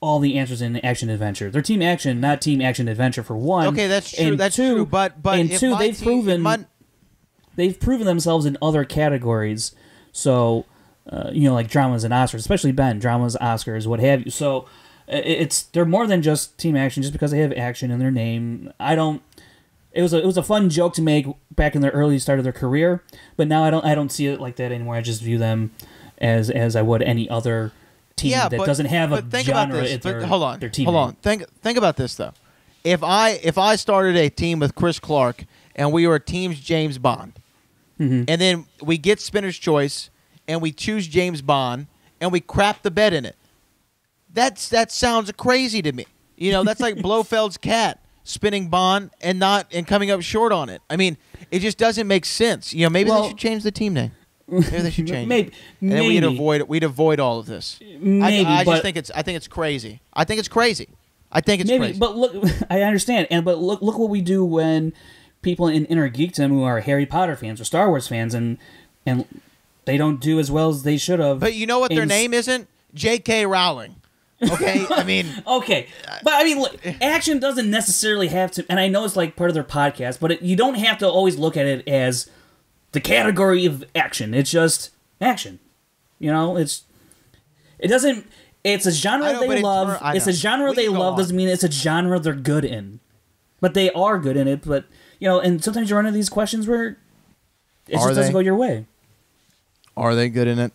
all the answers in action adventure. They're team action, not team action adventure, for one. Okay, that's true. And that's two, true. But and two, they've proven themselves in other categories. So, like dramas and Oscars, especially Ben, dramas, Oscars, what have you. So, they're more than just team action just because they have action in their name. I don't it was a fun joke to make back in the early start of their career, but now I don't see it like that anymore. I just view them as I would any other team that doesn't have a genre at their team. Hold on. Think about this though. If I started a team with Chris Clark and we were teams James Bond, and then we get Spinner's Choice and we choose James Bond and we crap the bed in it, that sounds crazy to me. You know, that's like Blofeld's cat spinning Bond and coming up short on it. I mean, it just doesn't make sense. You know, maybe they should change the team name. Maybe they should change it. And then we'd avoid all of this. I think it's crazy. I think it's crazy. But look, I understand. But look what we do when people in Inner Geekdom who are Harry Potter fans or Star Wars fans and they don't do as well as they should have. But you know what their name isn't? J.K. Rowling. Okay, I mean... okay, but I mean, look, action doesn't necessarily have to... And I know it's like part of their podcast, but you don't have to always look at it as the category of action. It's just action. You know, it doesn't... It's a genre they love. It's a genre they love doesn't mean it's a genre they're good in. But they are good in it, but, you know, and sometimes you run into these questions where it just doesn't go your way. Are they good in it?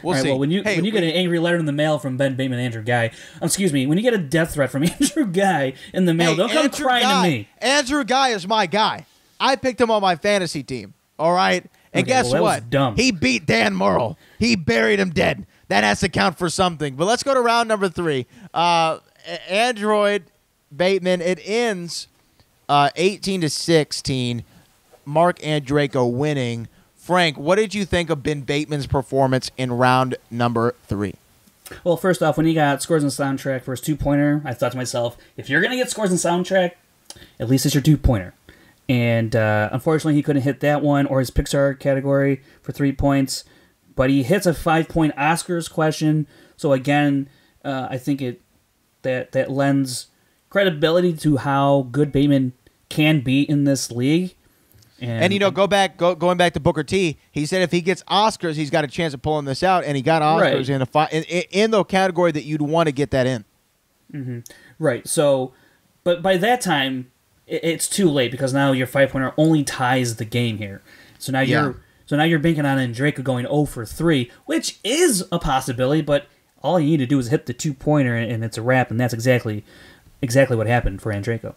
We'll see. Well, when you get an angry letter in the mail from Ben Bateman and Andrew Guy, excuse me, when you get a death threat from Andrew Guy in the mail, don't come crying to me. Andrew Guy is my guy. I picked him on my fantasy team. All right, and guess what? Dumb. He beat Dan Murrell. He buried him dead. That has to count for something. But let's go to round number 3. Android Bateman. It ends 18-16. Mark Andreyko winning. Frank, what did you think of Ben Bateman's performance in round number 3? Well, first off, when he got scores and soundtrack for his 2-pointer, I thought to myself, if you're going to get scores and soundtrack, at least it's your 2-pointer. And unfortunately, he couldn't hit that one or his Pixar category for 3 points. But he hits a 5-point Oscars question. So again, I think that lends credibility to how good Bateman can be in this league. And you know, going back to Booker T, he said if he gets Oscars, he's got a chance of pulling this out, and he got Oscars in the category that you'd want to get that in. Mm-hmm. Right. So, but by that time, it's too late because now your 5-pointer only ties the game here. So now you're banking on Andreyko going 0 for 3, which is a possibility, but all you need to do is hit the 2-pointer and it's a wrap, and that's exactly what happened for Andreyko.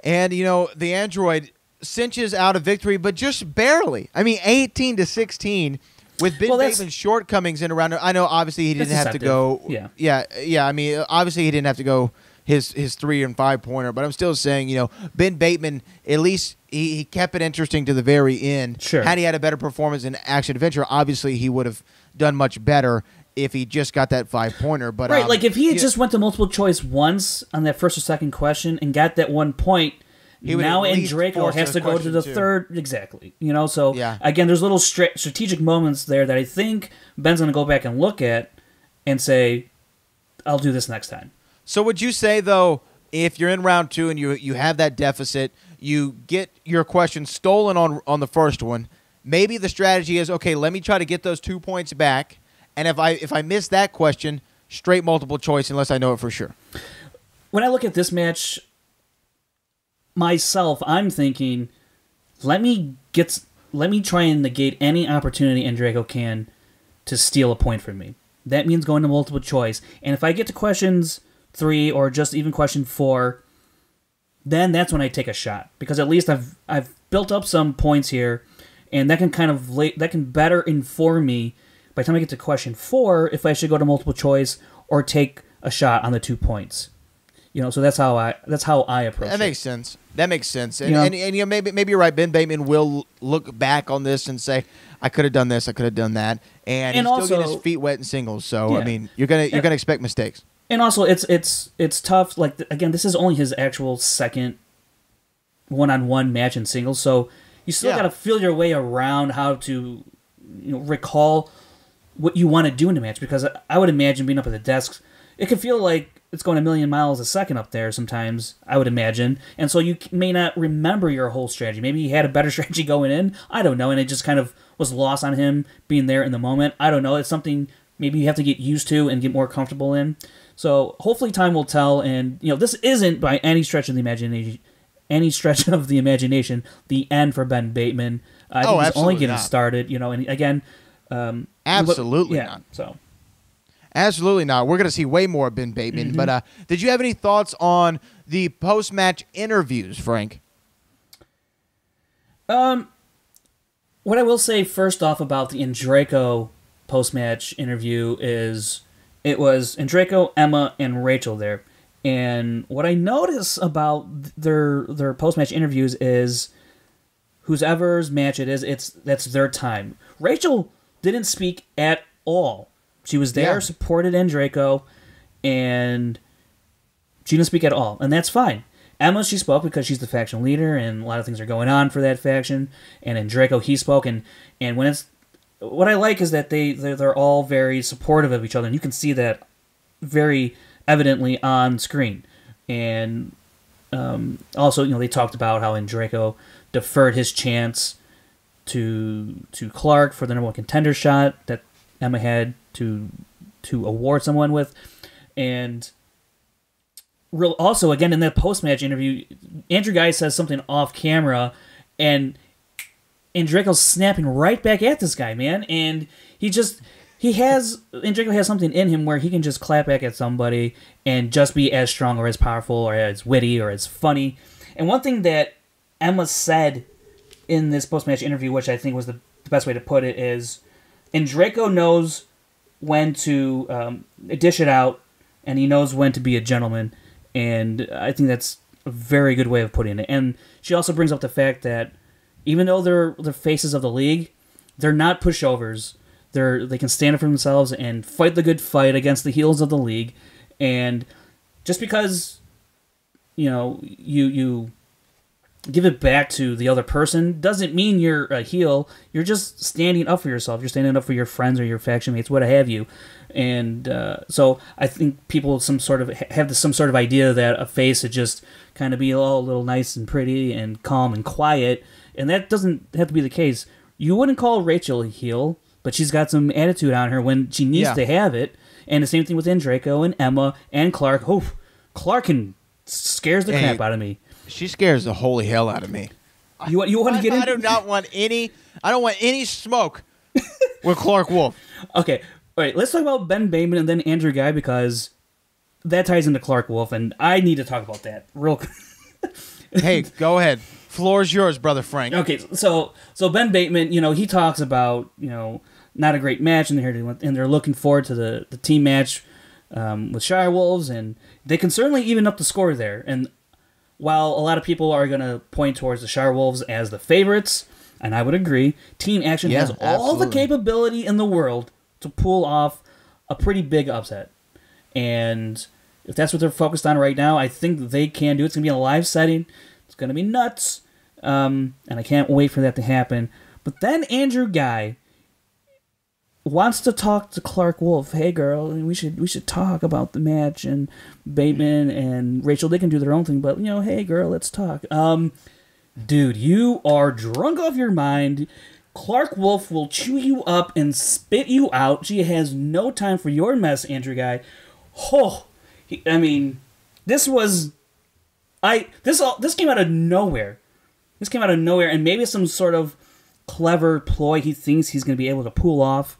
And you know, the Android cinches out a victory, but just barely. I mean, 18-16 with Ben Bateman's shortcomings in a round. I know, obviously, he didn't have to go. Yeah. I mean, obviously, he didn't have to go his 3- and 5-pointer, but I'm still saying, you know, Ben Bateman, at least he kept it interesting to the very end. Sure. Had he had a better performance in action adventure, obviously, he would have done much better if he just got that 5-pointer. But right, like if he had just went to multiple choice once on that first or second question and got that 1 point. Now Andreyko has to go to the third. Exactly. You know, so again, there's little strategic moments there that I think Ben's going to go back and look at and say, I'll do this next time. So would you say, though, if you're in round 2 and you have that deficit, you get your question stolen on the first one, maybe the strategy is, okay, let me try to get those 2 points back, and if I miss that question, straight multiple choice unless I know it for sure. When I look at this match myself, I'm thinking, let me try and negate any opportunity Andreyko can to steal a point from me. That means going to multiple choice. And if I get to questions 3 or just even question 4, then that's when I take a shot. Because at least I've built up some points here, and that can better inform me by the time I get to question 4 if I should go to multiple choice or take a shot on the 2 points. You know, so that's how I approach it. That makes sense. And you know, maybe you're right. Ben Bateman will look back on this and say, I could have done this, I could have done that, and he's still getting his feet wet in singles. So I mean, you're gonna expect mistakes. And also, it's tough. Like again, this is only his actual second one-on-one match in singles, so you still got to feel your way around how to recall what you want to do in the match. Because I would imagine being up at the desks, it could feel like it's going a million miles a second up there sometimes, I would imagine. And so you may not remember your whole strategy. Maybe he had a better strategy going in. I don't know. And it just kind of was lost on him being there in the moment. I don't know. It's something maybe you have to get used to and get more comfortable in. So hopefully time will tell. And, this isn't by any stretch of the any stretch of the imagination the end for Ben Bateman. I think he's only getting started, and again, absolutely not. So, absolutely not. We're going to see way more of Ben Bateman. But did you have any thoughts on the post-match interviews, Frank? What I will say first off about the Andreyko post-match interview is it was Andreyko, Emma, and Rachel there. And what I notice about their post-match interviews is whoever's match it is, that's their time. Rachel didn't speak at all. She was there, supported Andreyko, and she didn't speak at all, and that's fine. Emma, she spoke because she's the faction leader, and a lot of things are going on for that faction. And Andreyko, he spoke, and when it's what I like is that they're all very supportive of each other, and you can see that very evidently on screen. And also, they talked about how Andreyko deferred his chance to Clark for the #1 contender shot that Emma had to award someone with, and also again in that post-match interview, Andrew Guy says something off camera, and Andreyko's snapping right back at this guy, man, and Andreyko has something in him where he can just clap back at somebody and just be as strong or as powerful or as witty or as funny. And one thing that Emma said in this post-match interview, which I think was the best way to put it, is Andreyko knows when to dish it out, and he knows when to be a gentleman, and I think that's a very good way of putting it. And she also brings up the fact that even though they're the faces of the league, they're not pushovers. They can stand up for themselves and fight the good fight against the heels of the league. And just because you give it back to the other person doesn't mean you're a heel. You're just standing up for yourself. You're standing up for your friends or your faction mates, what have you. And so I think people have some sort of idea that a face should just kind of be all a little nice and pretty and calm and quiet, and that doesn't have to be the case. You wouldn't call Rachel a heel, but she's got some attitude on her when she needs to have it. And the same thing with Andreyko and Emma and Clark. Oh, Clark scares the crap out of me. She scares the holy hell out of me. You want to get into? I do not want any. I don't want any smoke with Clark Wolf. Okay, all right. Let's talk about Ben Bateman and then Andrew Guy, because that ties into Clark Wolf, and I need to talk about that real quick. Hey, go ahead. Floor's yours, brother Frank. Okay, so Ben Bateman, he talks about not a great match, and they're looking forward to the team match with Shire Wolves, and they can certainly even up the score there. And while a lot of people are going to point towards the Shire Wolves as the favorites, and I would agree, Team Action has all the capability in the world to pull off a pretty big upset. And if that's what they're focused on right now, I think they can do it. It's going to be in a live setting. It's going to be nuts. And I can't wait for that to happen. But then Andrew Guy wants to talk to Clark Wolf. Hey, girl, we should talk about the match, and Bateman and Rachel, they can do their own thing, but, hey, girl, let's talk. Dude, you are drunk off your mind. Clark Wolf will chew you up and spit you out. She has no time for your mess, Andrew Guy. Oh, this came out of nowhere. This came out of nowhere, and maybe some sort of clever ploy he thinks he's going to be able to pull off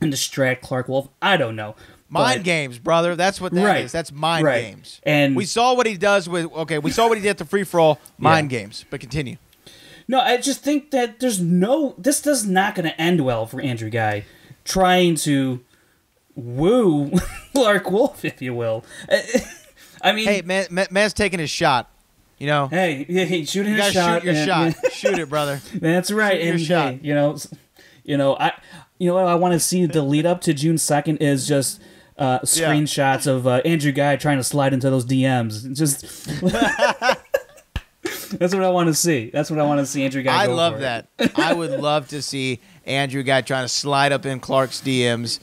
and distract Clark Wolf. I don't know. Mind games, brother. That's what that is. That's mind games. And we saw what he does with. Okay, we saw what he did at the free for all. Mind games. But continue. No, I just think that this is not going to end well for Andrew Guy trying to woo Clark Wolf, if you will. I mean, hey, man's taking his shot. Hey, shooting his shot. Shoot your shot. Shoot it, brother. That's right. Shoot your shot. What I want to see the lead up to June 2nd is just screenshots of Andrew Guy trying to slide into those DMs. Just that's what I want to see. That's what I want to see Andrew Guy. I love that. I would love to see Andrew Guy trying to slide up in Clark's DMs,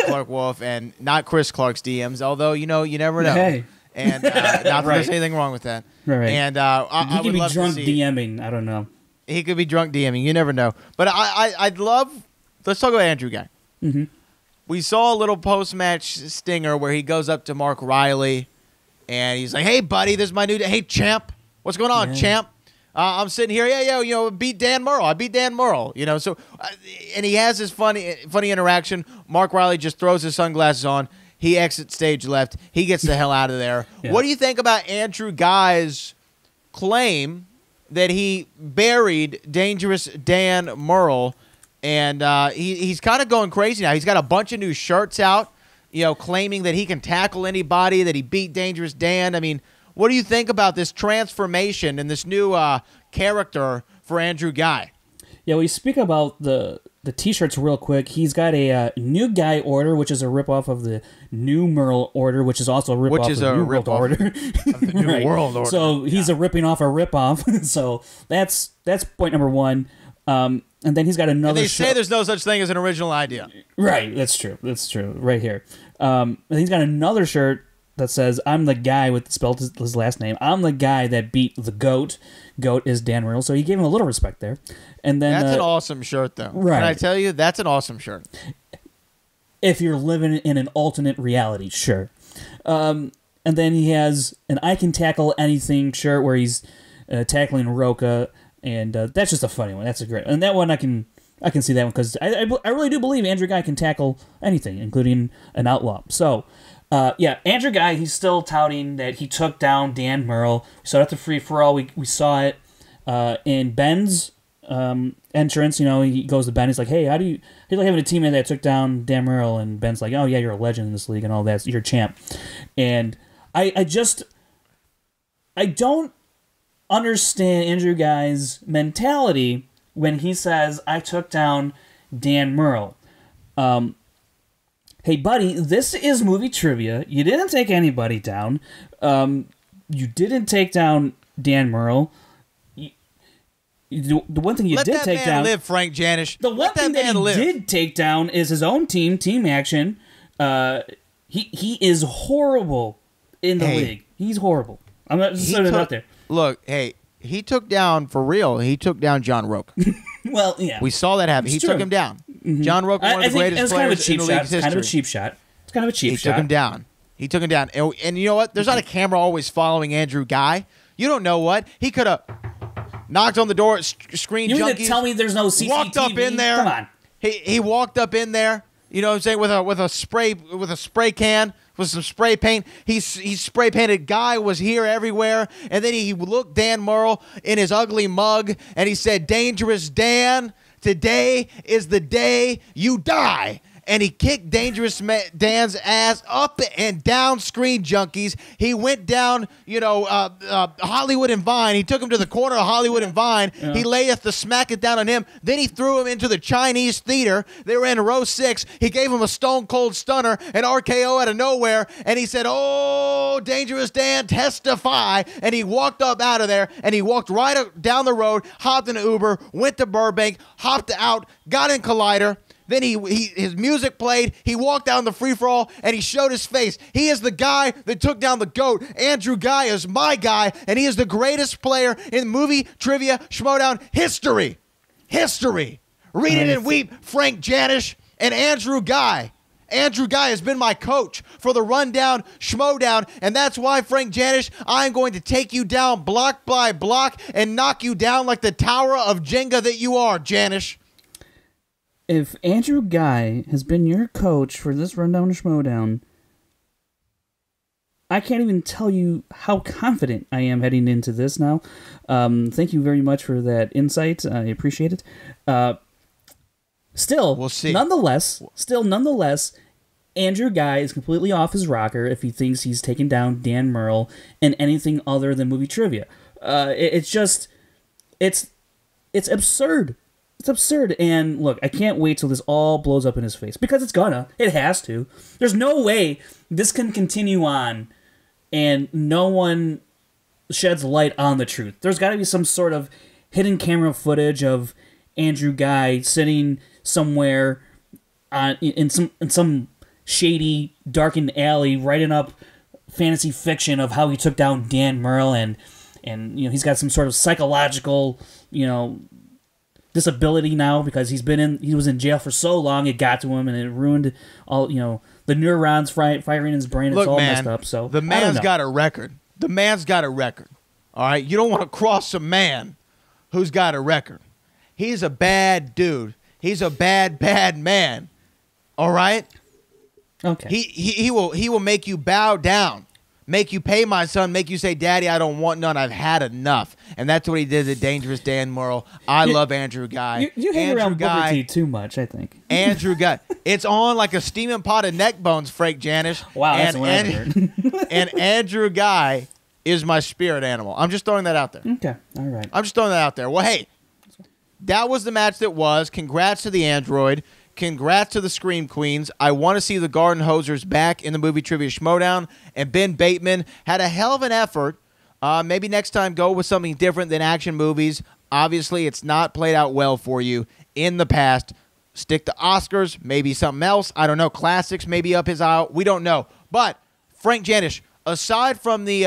Clark Wolf, and not Chris Clark's DMs. Although you never know. Hey. And not that there's anything wrong with that. Right. And he could be drunk DMing. I don't know. He could be drunk DMing. You never know. But I'd love. Let's talk about Andrew Guy. Mm-hmm. We saw a little post-match stinger where he goes up to Mark Riley, and he's like, "Hey, buddy, this is my new hey, champ." What's going on, champ? I'm sitting here, beat Dan Murrell. I beat Dan Murrell, so, and he has this funny interaction. Mark Riley just throws his sunglasses on. He exits stage left. He gets the hell out of there. Yeah. What do you think about Andrew Guy's claim that he buried Dangerous Dan Murrell, and he's kind of going crazy now. He's got a bunch of new shirts out, claiming that he can tackle anybody, that he beat Dangerous Dan. I mean, what do you think about this transformation and this new character for Andrew Guy? Yeah, we speak about the T-shirts real quick. He's got a New Guy order, which is a ripoff of the New Merle order, which is also a ripoff of the New World Order. Of the New World Order. So he's a ripping off a ripoff. So that's point number one. And then he's got another. And they say there's no such thing as an original idea. Right. That's true. That's true. Right here. And he's got another shirt that says, "I'm the guy," with spelled his last name. "I'm the guy that beat the GOAT." GOAT is Dan Murrell, so he gave him a little respect there. And then that's an awesome shirt, though. Right? Can I tell you, that's an awesome shirt. If you're living in an alternate reality, sure. And then he has an "I can tackle anything" shirt where he's tackling Roca, and that's just a funny one. That's a great, and that one I can see that one because I really do believe Andrew Guy can tackle anything, including an outlaw. So. Andrew Guy, he's still touting that he took down Dan Murrell. We saw it at the free-for-all. We saw it in Ben's entrance. He goes to Ben. He's like, "Hey, he's like having a teammate that took down Dan Murrell," and Ben's like, "Oh, yeah, you're a legend in this league and all that. You're a champ." And I don't understand Andrew Guy's mentality when he says, "I took down Dan Murrell." Hey, buddy, this is movie trivia. You didn't take anybody down. You didn't take down Dan Murrell. The one thing you did take down... Let that man live, Frank Janisch. The one thing that he did take down is his own team, Team Action. He is horrible in the league. He's horrible. I'm not just putting it out there. Look, hey, he took down, for real, he took down John Roca. Well, yeah. We saw that happen. He took him down. Mm-hmm. John Roca, one of the greatest players in the league's history. It's kind of a cheap shot. He took him down. And you know what? There's not a camera always following Andrew Guy. You don't know what. He could have knocked on the door, screen junkies. You mean to tell me there's no CCTV? Walked up in there. Come on. He walked up in there, you know what I'm saying, with a spray can, with some spray paint. He spray painted. Guy was here everywhere. And then he looked Dan Murrell in his ugly mug, and he said, "Dangerous Dan, today is the day you die." And he kicked Dangerous Dan's ass up and down Screen Junkies. He went down, Hollywood and Vine. He took him to the corner of Hollywood and Vine. Yeah. He layeth the smack it down on him. Then he threw him into the Chinese theater. They were in row 6. He gave him a stone cold stunner, an RKO out of nowhere. And he said, "Oh, Dangerous Dan, testify." And he walked up out of there. And he walked right down the road, hopped in an Uber, went to Burbank, hopped out, got in Collider. Then his music played. He walked down the free-for-all, and he showed his face. He is the guy that took down the GOAT. Andrew Guy is my guy, and he is the greatest player in movie trivia Schmoedown history. History. Read it and weep, Frank Janisch and Andrew Guy. Andrew Guy has been my coach for the Rundown Schmoedown, and that's why, Frank Janisch, I'm going to take you down block by block and knock you down like the tower of Jenga that you are, Janisch. If Andrew Guy has been your coach for this Rundown Schmoedown, I can't even tell you how confident I am heading into this now. Thank you very much for that insight. I appreciate it. Still, we'll see. Nonetheless, Andrew Guy is completely off his rocker if he thinks he's taken down Dan Murrell in anything other than movie trivia. It's absurd. It's absurd, and look, I can't wait till this all blows up in his face, because it's gonna. It has to. There's no way this can continue on and no one sheds light on the truth. There's got to be some sort of hidden camera footage of Andrew Guy sitting somewhere in some shady, darkened alley writing up fantasy fiction of how he took down Dan Murrell, and he's got some sort of psychological, disability now because he was in jail for so long it got to him and it ruined all the neurons firing in his brain. It's all messed up. So the man's got a record. The man's got a record. All right? You don't want to cross a man who's got a record. He's a bad dude. He's a bad, bad man. All right? Okay. He will make you bow down, make you pay my son, make you say, Daddy, I don't want none. I've had enough. And that's what he did to Dangerous Dan Murrell. I love Andrew Guy. You hang around Booker T too much, I think. Andrew Guy. It's on like a steaming pot of neck bones, Frank Janisch. Wow, that's what I've heard. And Andrew Guy is my spirit animal. I'm just throwing that out there. Okay, all right. I'm just throwing that out there. Well, hey, that was the match that was. Congrats to the Android. Congrats to the Scream Queens. I want to see the Gardenhosers back in the Movie Trivia Schmoedown. And Ben Bateman had a hell of an effort. Maybe next time go with something different than action movies. Obviously, it's not played out well for you in the past. Stick to Oscars, maybe something else. I don't know. Classics maybe up his aisle. We don't know. But, Frank Janisch, aside from the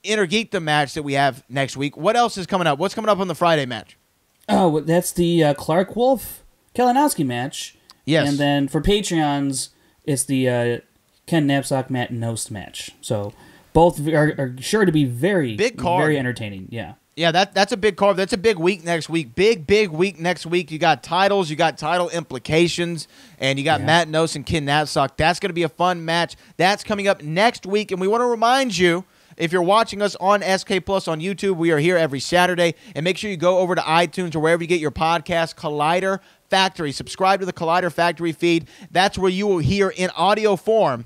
Intergeekdom match that we have next week, what else is coming up? What's coming up on the Friday match? Oh, that's the Clark Wolf Kalinowski match. Yes. And then for Patreons, it's the Ken Knapsack Matt Nost match. So both are sure to be very big card. Very entertaining. Yeah. Yeah, that's a big card. That's a big week next week. Big week next week. You got titles, you got title implications, and you got Matt Nost and Ken Knapsack. That's going to be a fun match. That's coming up next week, and we want to remind you, if you're watching us on SK Plus on YouTube, we are here every Saturday, and make sure you go over to iTunes or wherever you get your podcast, Collider Factory. Subscribe to the Collider Factory feed. That's where you will hear in audio form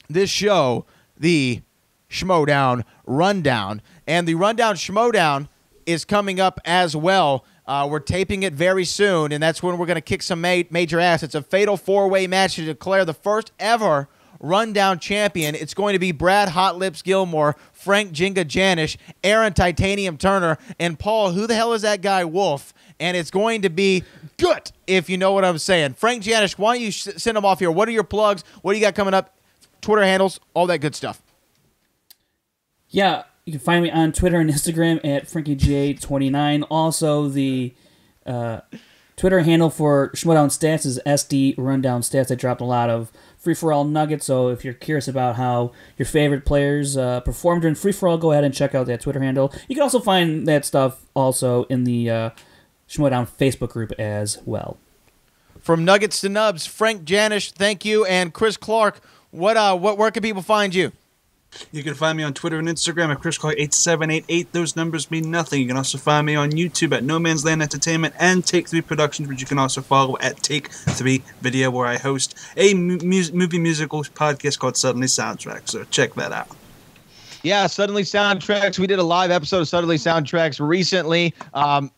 this show, the Schmoedown Rundown. And the Rundown Schmoedown is coming up as well. We're taping it very soon, and that's when we're going to kick some major ass. It's a fatal four-way match to declare the first ever Rundown champion. It's going to be Brad Hot Lips Gilmore, Frank Jenga Janisch, Aaron Titanium Turner, and Paul, who the hell is that guy, Wolf? And it's going to be good, if you know what I'm saying. Frank Janisch, why don't you send them off here? What are your plugs? What do you got coming up? Twitter handles, all that good stuff. Yeah, you can find me on Twitter and Instagram at FrankieJ29. Also, the Twitter handle for Schmoedown Stats is SD Rundown Stats. I dropped a lot of free-for-all nuggets, so if you're curious about how your favorite players performed during free-for-all, go ahead and check out that Twitter handle. You can also find that stuff also in the Schmoedown Facebook group as well. From Nuggets to Nubs, Frank Janisch, thank you, and Chris Clark, where can people find you? You can find me on Twitter and Instagram at ChrisClark8788. Those numbers mean nothing. You can also find me on YouTube at No Man's Land Entertainment and Take 3 Productions, which you can also follow at Take 3 Video, where I host a movie musical podcast called Suddenly Soundtracks. So check that out. Yeah, Suddenly Soundtracks. We did a live episode of Suddenly Soundtracks recently.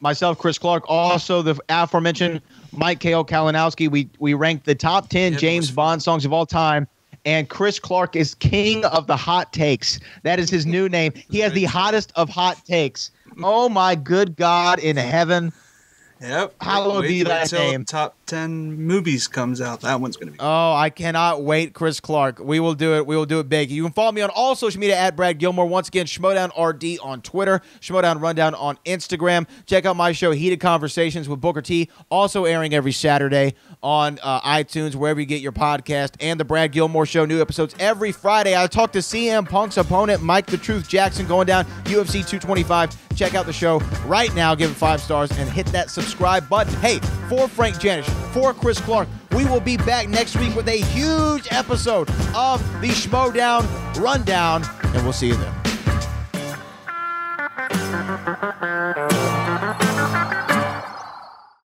Myself, Chris Clark, also the aforementioned Mike K.O. Kalinowski. We ranked the top 10 James Bond songs of all time. And Chris Clark is king of the hot takes. That is his new name. He has the hottest of hot takes. Oh, my good God in heaven. Yep. Hallowed be that name. Top 10 movies comes out. That one's going to be. Oh, I cannot wait, Chris Clark. We will do it. We will do it big. You can follow me on all social media at Brad Gilmore. Once again, Schmoedown RD on Twitter, Schmoedown Rundown on Instagram. Check out my show, Heated Conversations with Booker T, also airing every Saturday on iTunes, wherever you get your podcast, and the Brad Gilmore Show, new episodes every Friday. I talked to CM Punk's opponent, Mike the Truth Jackson, going down UFC 225. Check out the show right now. Give it 5 stars and hit that subscribe button. Hey, for Frank Janisch, for Chris Clark, we will be back next week with a huge episode of the Schmoedown Rundown, and we'll see you then.